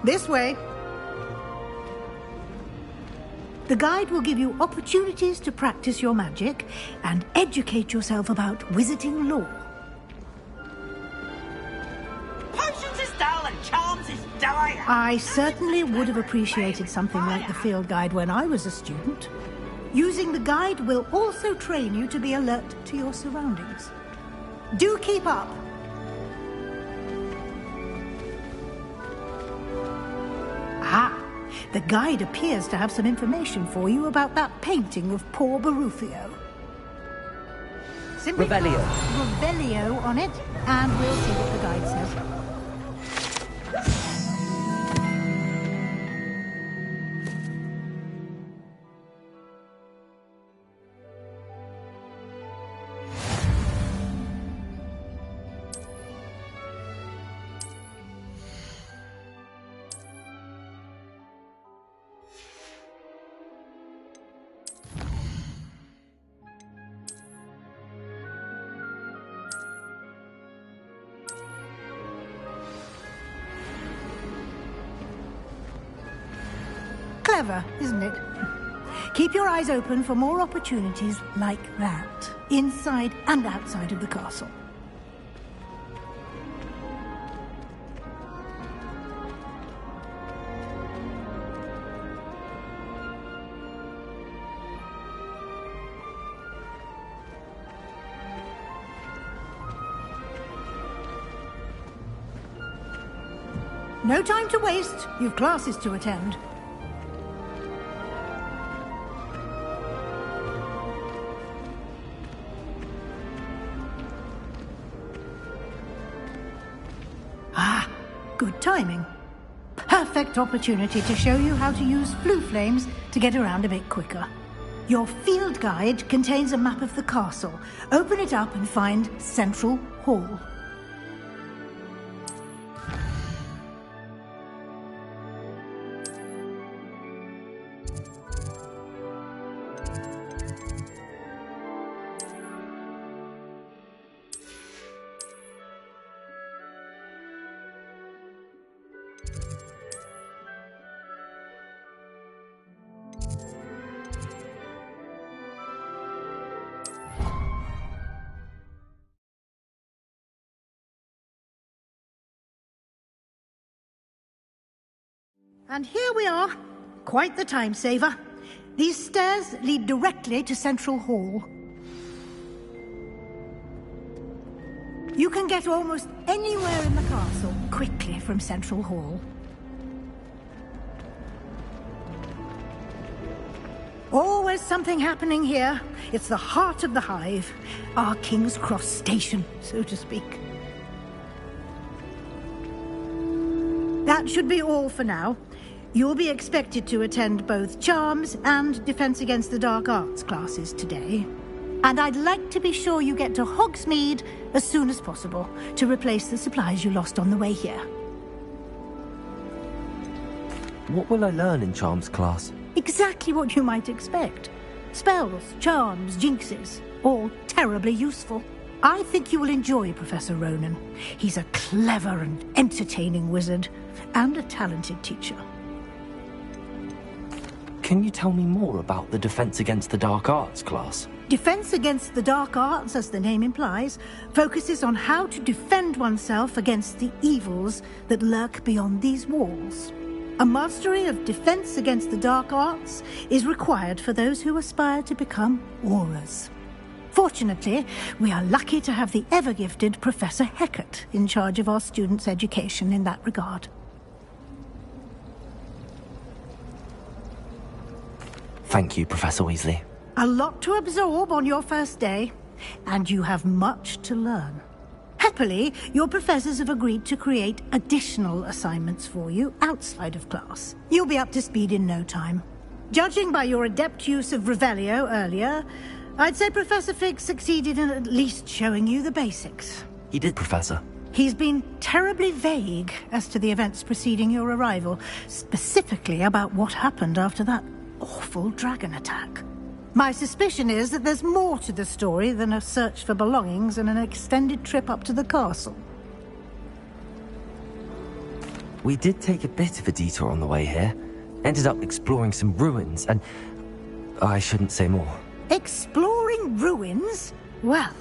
This way. The guide will give you opportunities to practice your magic and educate yourself about wizarding lore. Potions is dull and charms is dire. I certainly would have appreciated something like the field guide when I was a student. Using the guide will also train you to be alert to your surroundings. Do keep up. Ah, the guide appears to have some information for you about that painting of poor Baruthio. Simply Revelio. Revelio on it, and we'll see what the guide says. Clever, isn't it? Keep your eyes open for more opportunities like that, inside and outside of the castle. No time to waste. You've classes to attend. Good timing. Perfect opportunity to show you how to use flue flames to get around a bit quicker. Your field guide contains a map of the castle. Open it up and find Central Hall. And here we are. Quite the time saver. These stairs lead directly to Central Hall. You can get almost anywhere in the castle quickly from Central Hall. Always something happening here. It's the heart of the hive. Our King's Cross station, so to speak. That should be all for now. You'll be expected to attend both Charms and Defense Against the Dark Arts classes today. And I'd like to be sure you get to Hogsmeade as soon as possible to replace the supplies you lost on the way here. What will I learn in Charms class? Exactly what you might expect. Spells, charms, jinxes, all terribly useful. I think you will enjoy Professor Ronan. He's a clever and entertaining wizard, and a talented teacher. Can you tell me more about the Defense Against the Dark Arts class? Defense Against the Dark Arts, as the name implies, focuses on how to defend oneself against the evils that lurk beyond these walls. A mastery of Defense Against the Dark Arts is required for those who aspire to become Aurors. Fortunately, we are lucky to have the ever-gifted Professor Hecat in charge of our students' education in that regard. Thank you, Professor Weasley. A lot to absorb on your first day, and you have much to learn. Happily, your professors have agreed to create additional assignments for you outside of class. You'll be up to speed in no time. Judging by your adept use of Revelio earlier, I'd say Professor Fig succeeded in at least showing you the basics. He did, Professor. He's been terribly vague as to the events preceding your arrival, specifically about what happened after that awful dragon attack. My suspicion is that there's more to the story than a search for belongings and an extended trip up to the castle. We did take a bit of a detour on the way here. Ended up exploring some ruins and... I shouldn't say more. Exploring ruins? Well,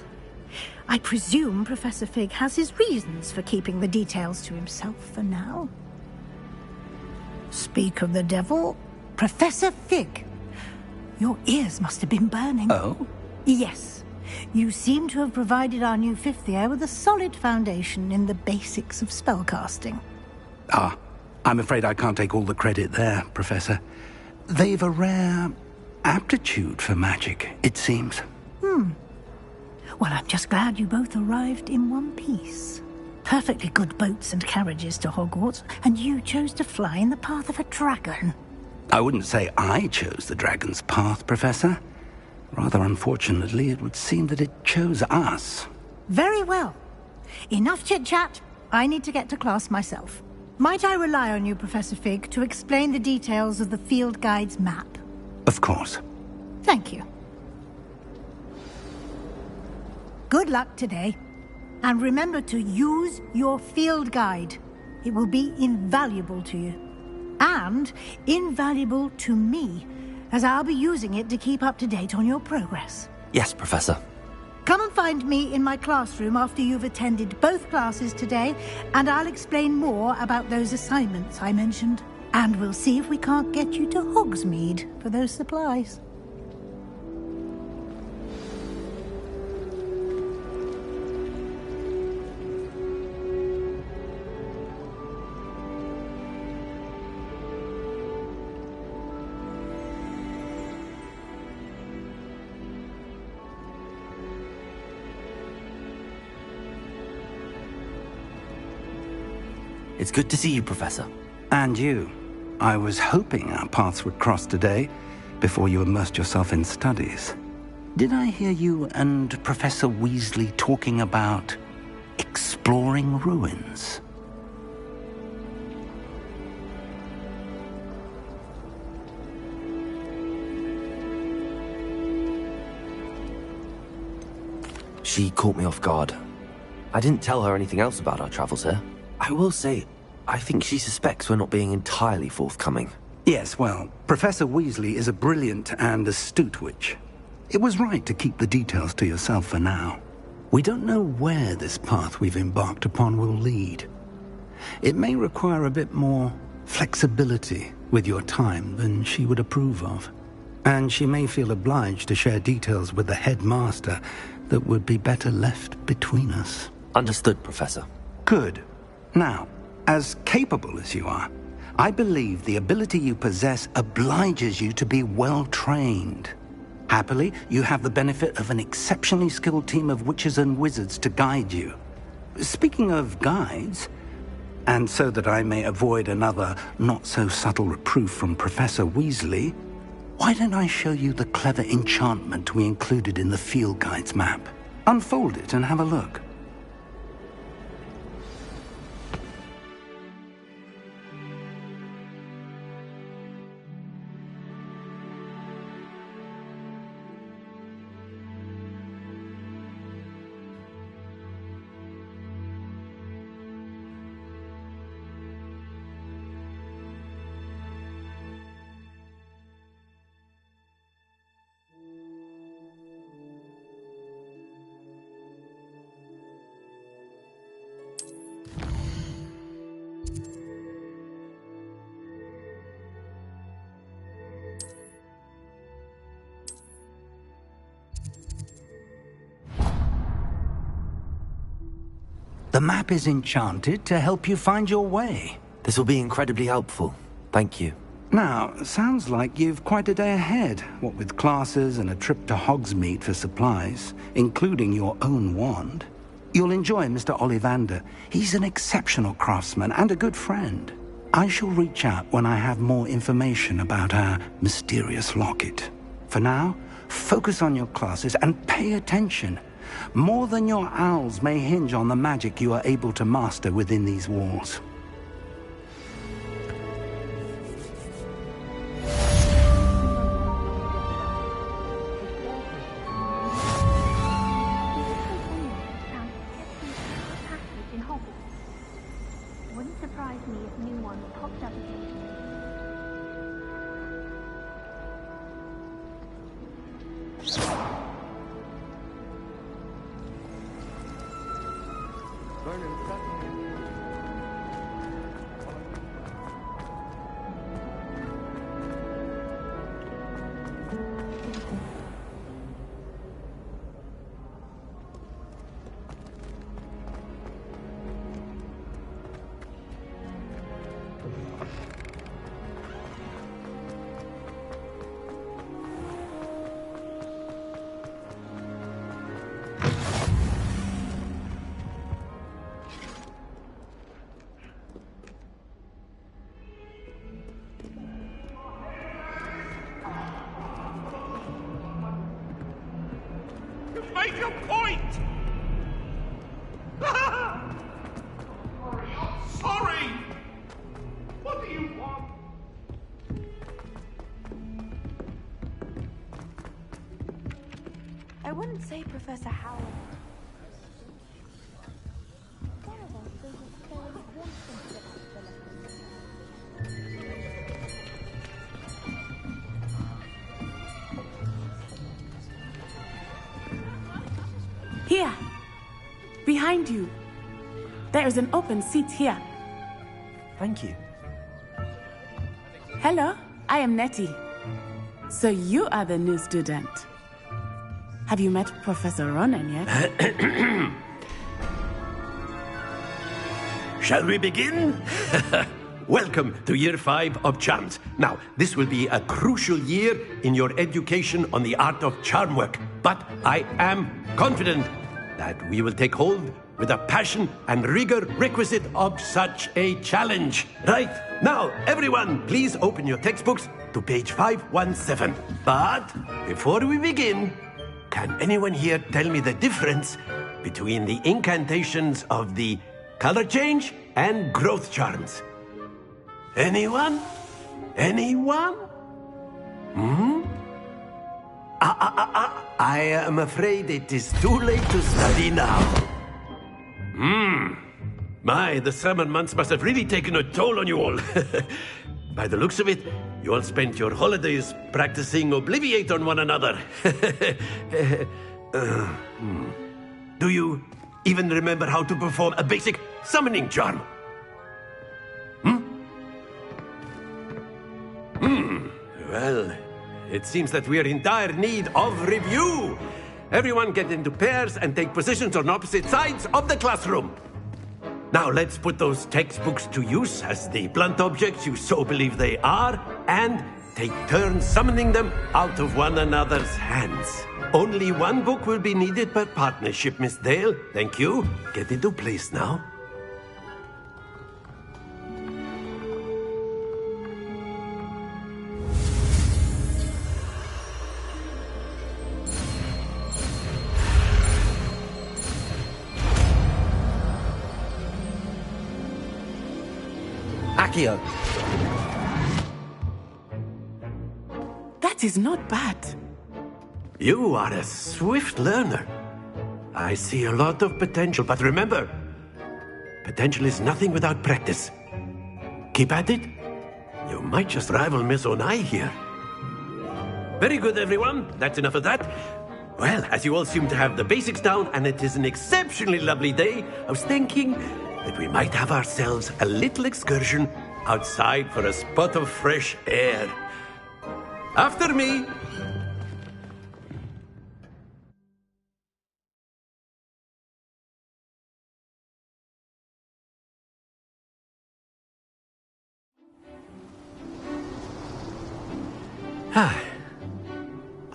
I presume Professor Fig has his reasons for keeping the details to himself for now. Speak of the devil, Professor Fig. Your ears must have been burning. Oh? Yes. You seem to have provided our new fifth year with a solid foundation in the basics of spellcasting. Ah, I'm afraid I can't take all the credit there, Professor. They've a rare aptitude for magic, it seems. Well, I'm just glad you both arrived in one piece. Perfectly good boats and carriages to Hogwarts, and you chose to fly in the path of a dragon. I wouldn't say I chose the dragon's path, Professor. Rather unfortunately, it would seem that it chose us. Very well. Enough chit-chat. I need to get to class myself. Might I rely on you, Professor Fig, to explain the details of the field guide's map? Of course. Thank you. Good luck today. And remember to use your field guide. It will be invaluable to you. And invaluable to me, as I'll be using it to keep up to date on your progress. Yes, Professor. Come and find me in my classroom after you've attended both classes today, and I'll explain more about those assignments I mentioned. And we'll see if we can't get you to Hogsmeade for those supplies. It's good to see you, Professor. And you. I was hoping our paths would cross today, before you immersed yourself in studies. Did I hear you and Professor Weasley talking about exploring ruins? She caught me off guard. I didn't tell her anything else about our travels here. I will say, I think she suspects we're not being entirely forthcoming. Yes, well, Professor Weasley is a brilliant and astute witch. It was right to keep the details to yourself for now. We don't know where this path we've embarked upon will lead. It may require a bit more flexibility with your time than she would approve of. And she may feel obliged to share details with the headmaster that would be better left between us. Understood, Professor. Good. Now, as capable as you are, I believe the ability you possess obliges you to be well-trained. Happily, you have the benefit of an exceptionally skilled team of witches and wizards to guide you. Speaking of guides, and so that I may avoid another not-so-subtle reproof from Professor Weasley, why don't I show you the clever enchantment we included in the field guide's map? Unfold it and have a look. The map is enchanted to help you find your way. This will be incredibly helpful. Thank you. Now, sounds like you've quite a day ahead, what with classes and a trip to Hogsmeade for supplies, including your own wand. You'll enjoy Mr. Ollivander. He's an exceptional craftsman and a good friend. I shall reach out when I have more information about our mysterious locket. For now, focus on your classes and pay attention. More than your owls may hinge on the magic you are able to master within these walls. In Hogwarts. Wouldn't surprise me if new ones popped up occasionally. Make your point! Sorry! What do you want? I wouldn't say Professor Howard. Here! Behind you. There is an open seat here. Thank you. Hello, I am Nettie. So you are the new student. Have you met Professor Ronan yet? Shall we begin? Welcome to Year 5 of Charms. Now, this will be a crucial year in your education on the art of charm work. But I am confident that we will take hold with the passion and rigor requisite of such a challenge. Right, now, everyone, please open your textbooks to page 517. But before we begin, can anyone here tell me the difference between the incantations of the color change and growth charms? Anyone? Anyone? I am afraid it is too late to study now. My, the summer months must have really taken a toll on you all. By the looks of it, you all spent your holidays practicing Obliviate on one another. Do you even remember how to perform a basic summoning charm? Well, it seems that we are in dire need of review. Everyone get into pairs and take positions on opposite sides of the classroom. Now let's put those textbooks to use as the blunt objects you so believe they are, and take turns summoning them out of one another's hands. Only one book will be needed per partnership, Miss Dale. Thank you. Get into place now. Accio. That is not bad. You are a swift learner. I see a lot of potential, but remember, potential is nothing without practice. Keep at it. You might just rival Miss Onai here. Very good, everyone. That's enough of that. Well, as you all seem to have the basics down, and it is an exceptionally lovely day, I was thinking that we might have ourselves a little excursion outside for a spot of fresh air. After me.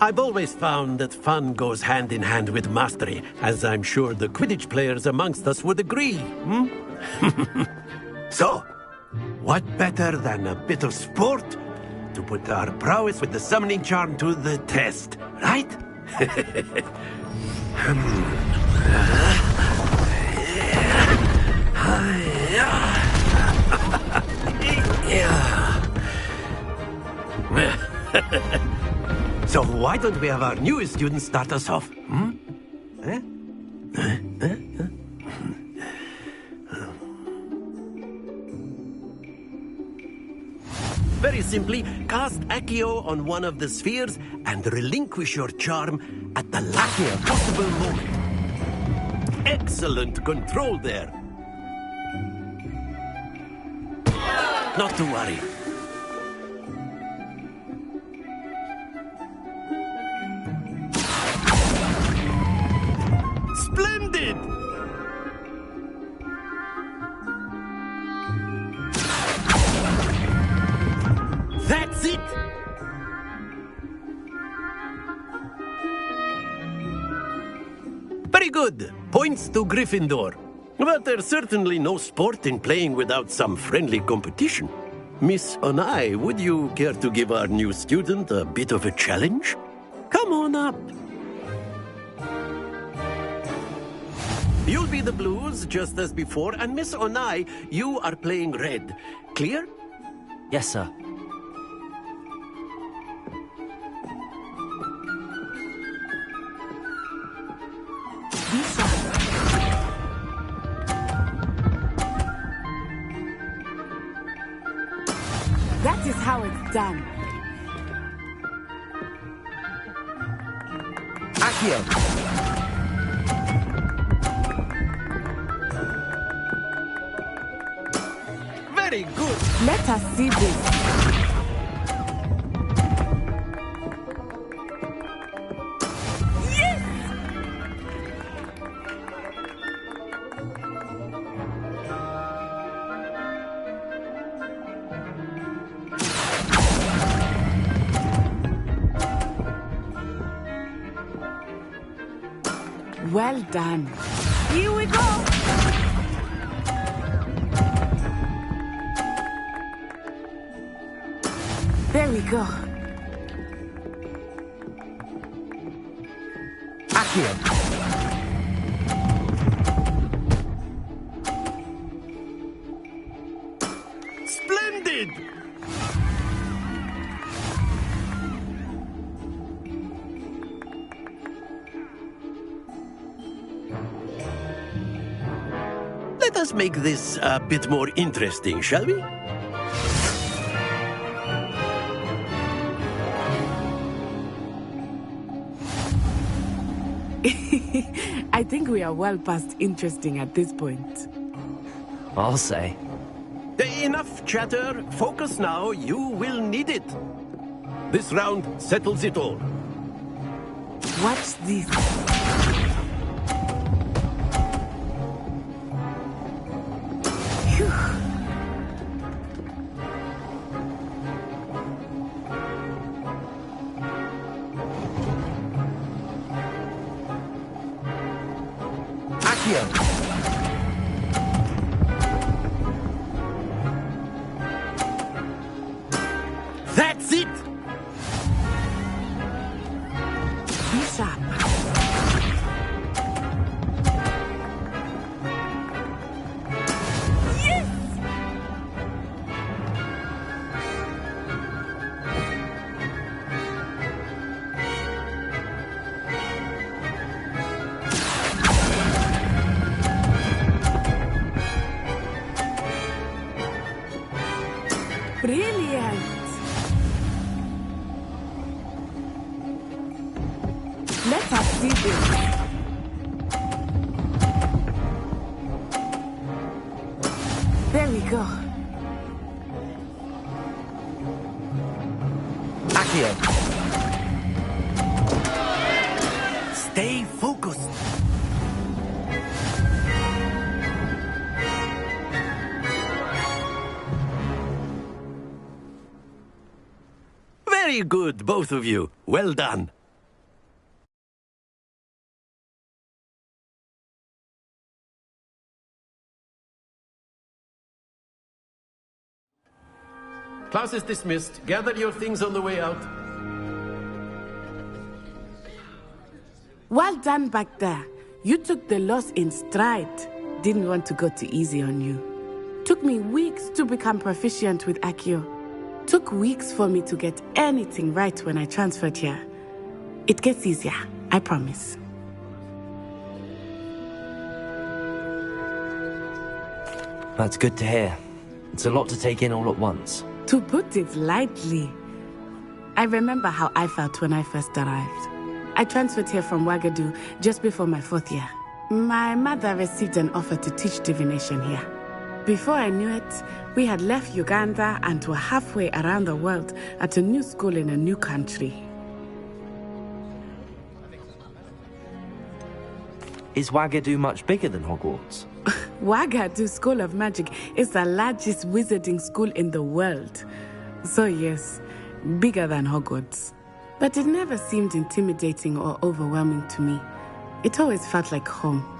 I've always found that fun goes hand in hand with mastery, as I'm sure the Quidditch players amongst us would agree, So, what better than a bit of sport to put our prowess with the summoning charm to the test, right? So why don't we have our newest student start us off? Very simply, cast Accio on one of the spheres and relinquish your charm at the last possible moment. Excellent control there. Not to worry. Splendid! That's it! Very good. Points to Gryffindor. But there's certainly no sport in playing without some friendly competition. Miss Onai, would you care to give our new student a bit of a challenge? Come on up. You'll be the blues, just as before, and Miss Onai, you are playing red. Clear? Yes, sir. That is how it's done. Accio. Very good. Let us see this. Yes! Well done. Here we go. There we go. Accio. Splendid! Let us make this a bit more interesting, shall we? I think we are well past interesting at this point. I'll say. Enough chatter. Focus now. You will need it. This round settles it all. Watch this. Phew. Accio. That's it! Be sharp. Yes! Brilliant! Let us see this. There we go. Accio. Stay focused. Very good, both of you. Well done. Class is dismissed. Gather your things on the way out. Well done back there. You took the loss in stride. Didn't want to go too easy on you. Took me weeks to become proficient with Accio. Took weeks for me to get anything right when I transferred here. It gets easier, I promise. That's good to hear. It's a lot to take in all at once. To put it lightly, I remember how I felt when I first arrived. I transferred here from Ouagadougou just before my 4th year. My mother received an offer to teach divination here. Before I knew it, we had left Uganda and were halfway around the world at a new school in a new country. Is Ouagadougou much bigger than Hogwarts? Ouagadougou School of Magic is the largest wizarding school in the world. So yes, bigger than Hogwarts. But it never seemed intimidating or overwhelming to me. It always felt like home.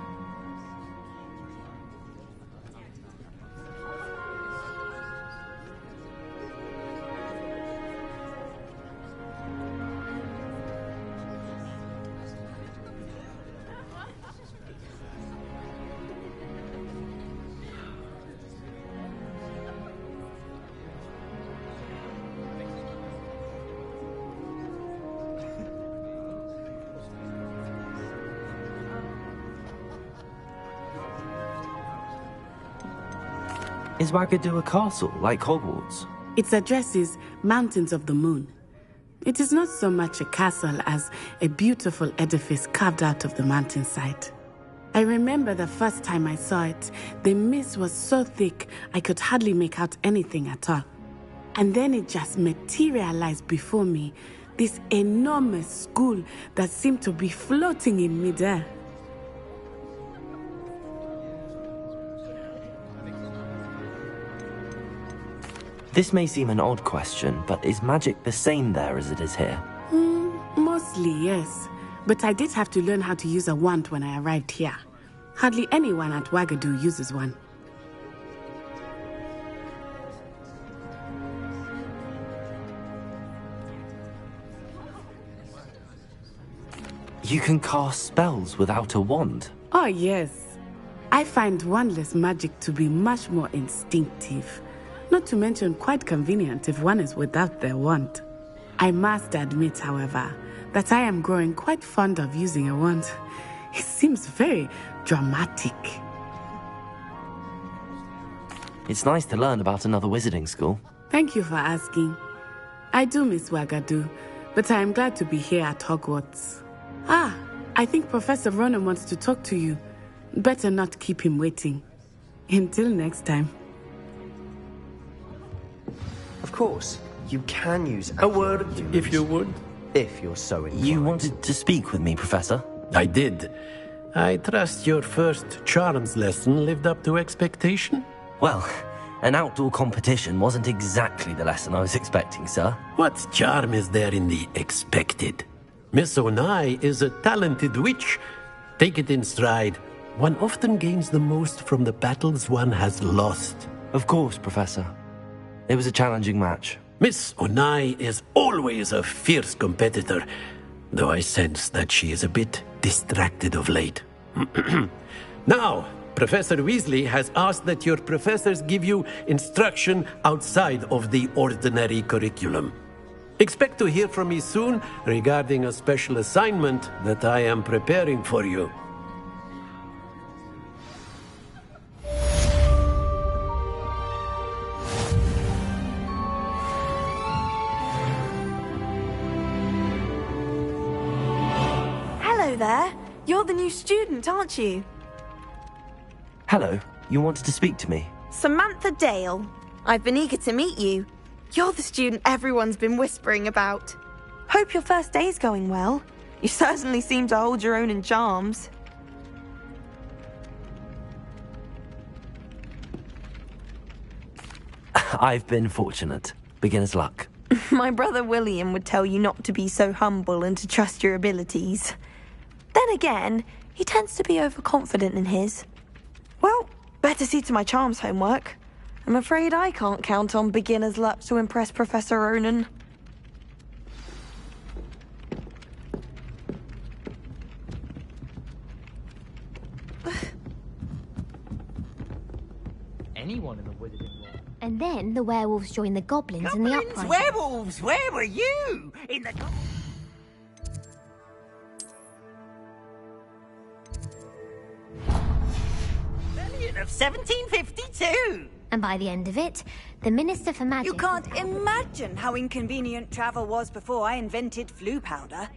Is Ouagadougou a castle, like Hogwarts? Its address is Mountains of the Moon. It is not so much a castle as a beautiful edifice carved out of the mountainside. I remember the first time I saw it, the mist was so thick I could hardly make out anything at all. And then it just materialized before me, this enormous school that seemed to be floating in midair. This may seem an odd question, but is magic the same there as it is here? Mostly, yes. But I did have to learn how to use a wand when I arrived here. Hardly anyone at Ouagadougou uses one. You can cast spells without a wand? Oh, yes. I find wandless magic to be much more instinctive. Not to mention quite convenient if one is without their wand. I must admit, however, that I am growing quite fond of using a wand. It seems very dramatic. It's nice to learn about another wizarding school. Thank you for asking. I do miss Ouagadougou, but I am glad to be here at Hogwarts. I think Professor Ronan wants to talk to you. Better not keep him waiting. Until next time. Of course, you can use a word, if you would. If you're so inclined. You wanted to speak with me, Professor? I did. I trust your first charms lesson lived up to expectation? Well, an outdoor competition wasn't exactly the lesson I was expecting, sir. What charm is there in the expected? Miss Onai is a talented witch. Take it in stride. One often gains the most from the battles one has lost. Of course, Professor. It was a challenging match. Miss Onai is always a fierce competitor, though I sense that she is a bit distracted of late. Now, Professor Weasley has asked that your professors give you instruction outside of the ordinary curriculum. Expect to hear from me soon regarding a special assignment that I am preparing for you. There. You're the new student, aren't you? Hello. You wanted to speak to me? Samantha Dale. I've been eager to meet you. You're the student everyone's been whispering about. Hope your first day's going well. You certainly seem to hold your own in charms. I've been fortunate. Beginner's luck. My brother William would tell you not to be so humble and to trust your abilities. Then again, he tends to be overconfident in his. Well, better see to my charms homework. I'm afraid I can't count on beginner's luck to impress Professor Ronan. Anyone in the wizarding world. And then the werewolves join the goblins in the uprising. Werewolves! Where were you? In the... Rebellion of 1752! And by the end of it, the Minister for Magic... You can't imagine how inconvenient travel was before I invented flu powder.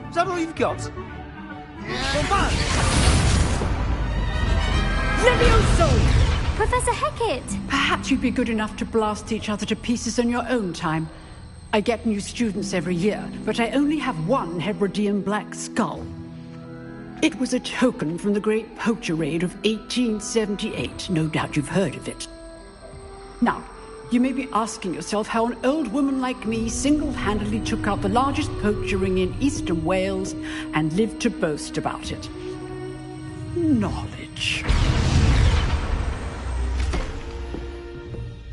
Is that all you've got? Levioso! Professor Hecat! Perhaps you'd be good enough to blast each other to pieces in your own time. I get new students every year, but I only have one Hebridean black skull. It was a token from the Great Poacher Raid of 1878. No doubt you've heard of it. Now, you may be asking yourself how an old woman like me single-handedly took out the largest poacher ring in eastern Wales and lived to boast about it. Knowledge.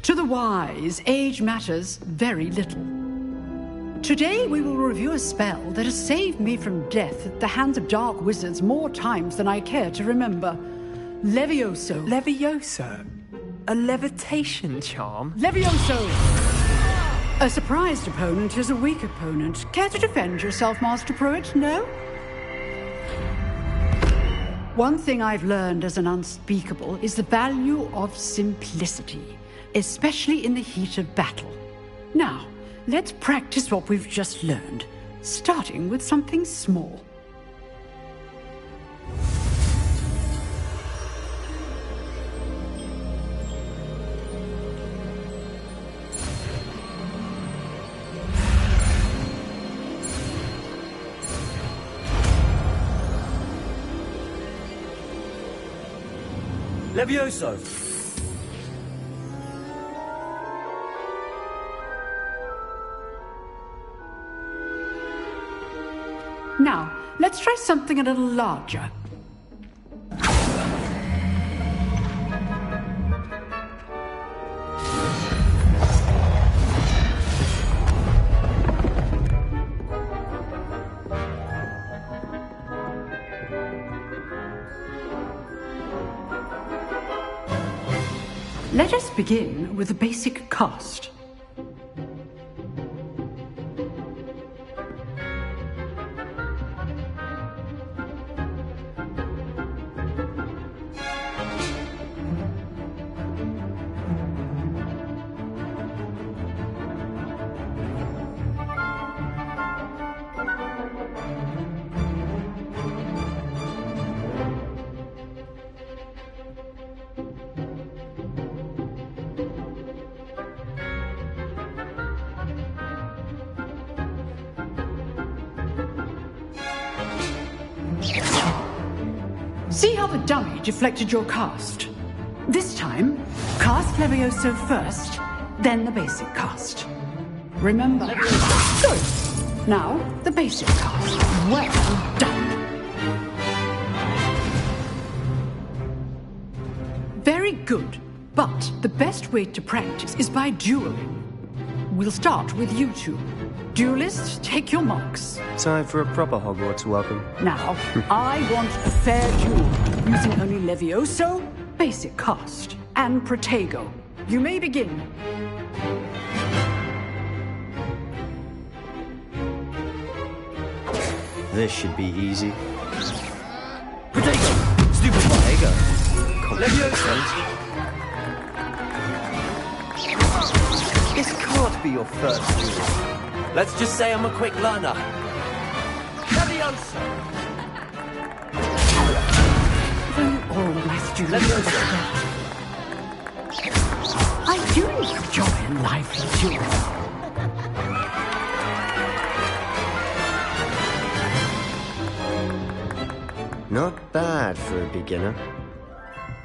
To the wise, age matters very little. Today we will review a spell that has saved me from death at the hands of dark wizards more times than I care to remember. Levioso. Levioso? A levitation charm? Levioso! A surprised opponent is a weak opponent. Care to defend yourself, Master Pruitt? No? One thing I've learned as an unspeakable is the value of simplicity, especially in the heat of battle. Now, let's practice what we've just learned, starting with something small. Levioso! Now, let's try something a little larger. Let us begin with the basic cast. See how the dummy deflected your cast? This time, cast Levioso first, then the basic cast. Remember? Good. Now, the basic cast. Well done. Very good. But the best way to practice is by dueling. We'll start with you two. Duelists, take your marks. Time for a proper Hogwarts welcome. Now, I want a fair duel, using only Levioso, basic cast, and Protego. You may begin. This should be easy. Protego! Stupid Protego! Levioso! This can't be your first duel. Let's just say I'm a quick learner. Levioso! All my students. I do enjoy lively dueling. Not bad for a beginner.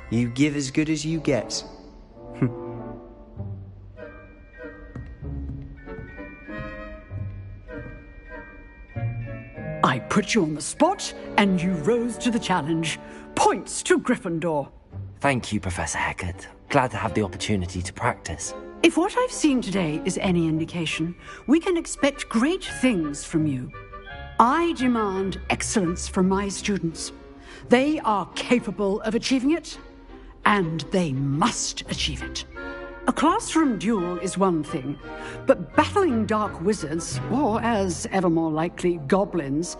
You give as good as you get. I put you on the spot, and you rose to the challenge. Points to Gryffindor. Thank you, Professor Hecat. Glad to have the opportunity to practice. If what I've seen today is any indication, we can expect great things from you. I demand excellence from my students. They are capable of achieving it, and they must achieve it. A classroom duel is one thing, but battling dark wizards, or as ever more likely, goblins,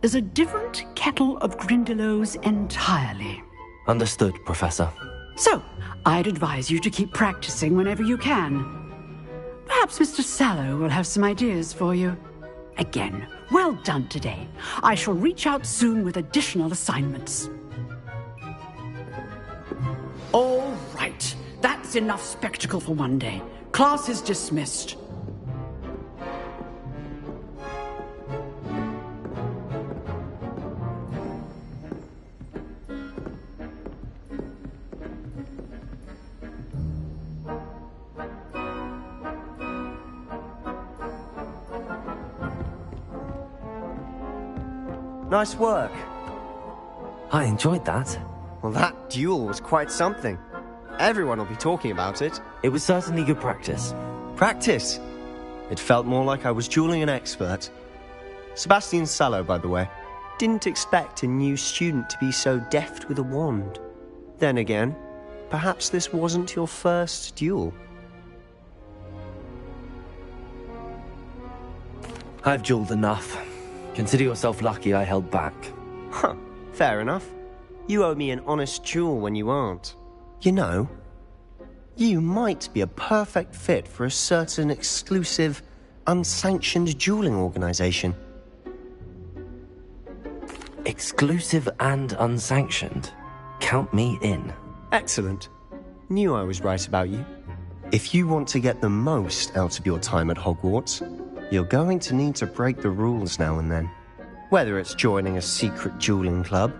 is a different kettle of Grindylows entirely. Understood, Professor. So, I'd advise you to keep practicing whenever you can. Perhaps Mr. Sallow will have some ideas for you. Again, well done today. I shall reach out soon with additional assignments. All right. That's enough spectacle for one day. Class is dismissed. Nice work. I enjoyed that. Well, that duel was quite something. Everyone will be talking about it. It was certainly good practice. Practice? It felt more like I was dueling an expert. Sebastian Sallow, by the way. Didn't expect a new student to be so deft with a wand. Then again, perhaps this wasn't your first duel. I've dueled enough. Consider yourself lucky I held back. Huh, fair enough. You owe me an honest duel when you aren't. You know, you might be a perfect fit for a certain exclusive, unsanctioned dueling organization. Exclusive and unsanctioned? Count me in. Excellent. Knew I was right about you. If you want to get the most out of your time at Hogwarts, you're going to need to break the rules now and then. Whether it's joining a secret dueling club,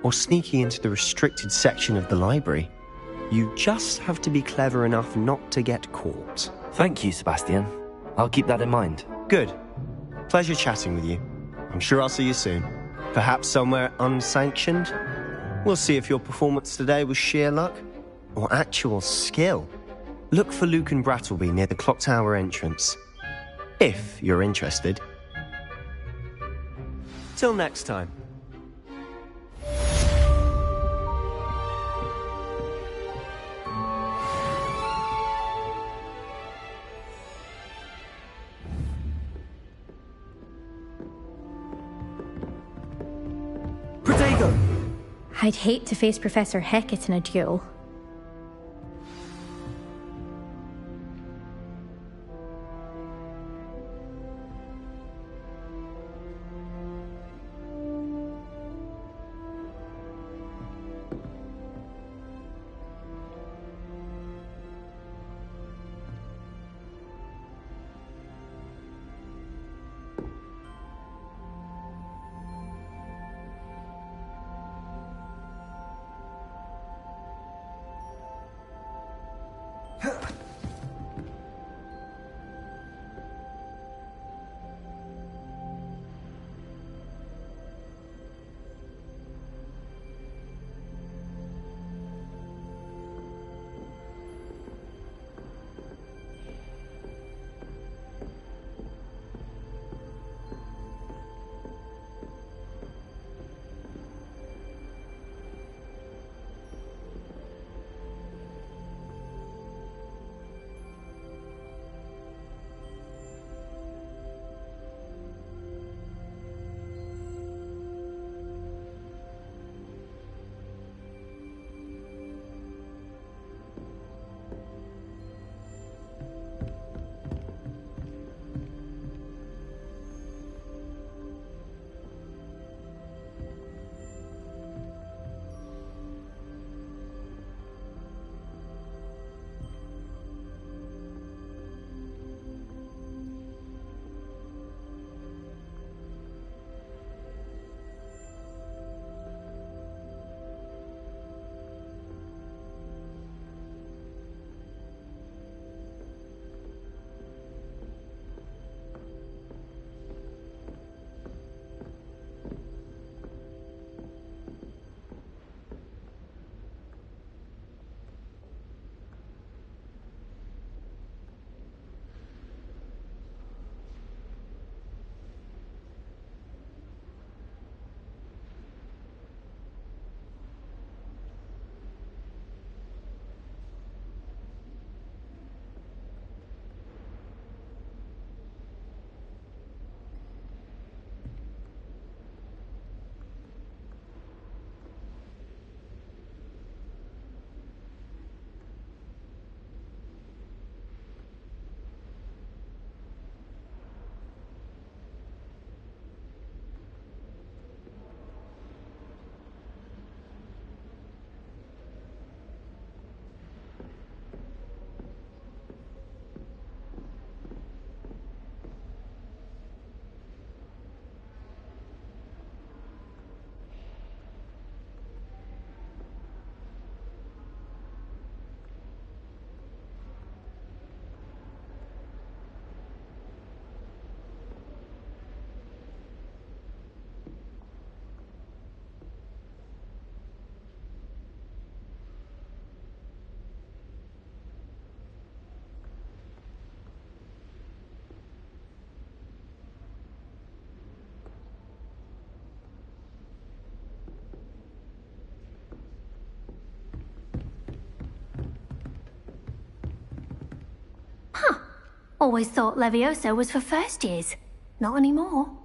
or sneaking into the restricted section of the library. You just have to be clever enough not to get caught. Thank you, Sebastian. I'll keep that in mind. Good. Pleasure chatting with you. I'm sure I'll see you soon. Perhaps somewhere unsanctioned? We'll see if your performance today was sheer luck or actual skill. Look for Luke and Brattleby near the clock tower entrance. If you're interested. Till next time. I'd hate to face Professor Hecat in a duel. Always thought Levioso was for first years. Not anymore.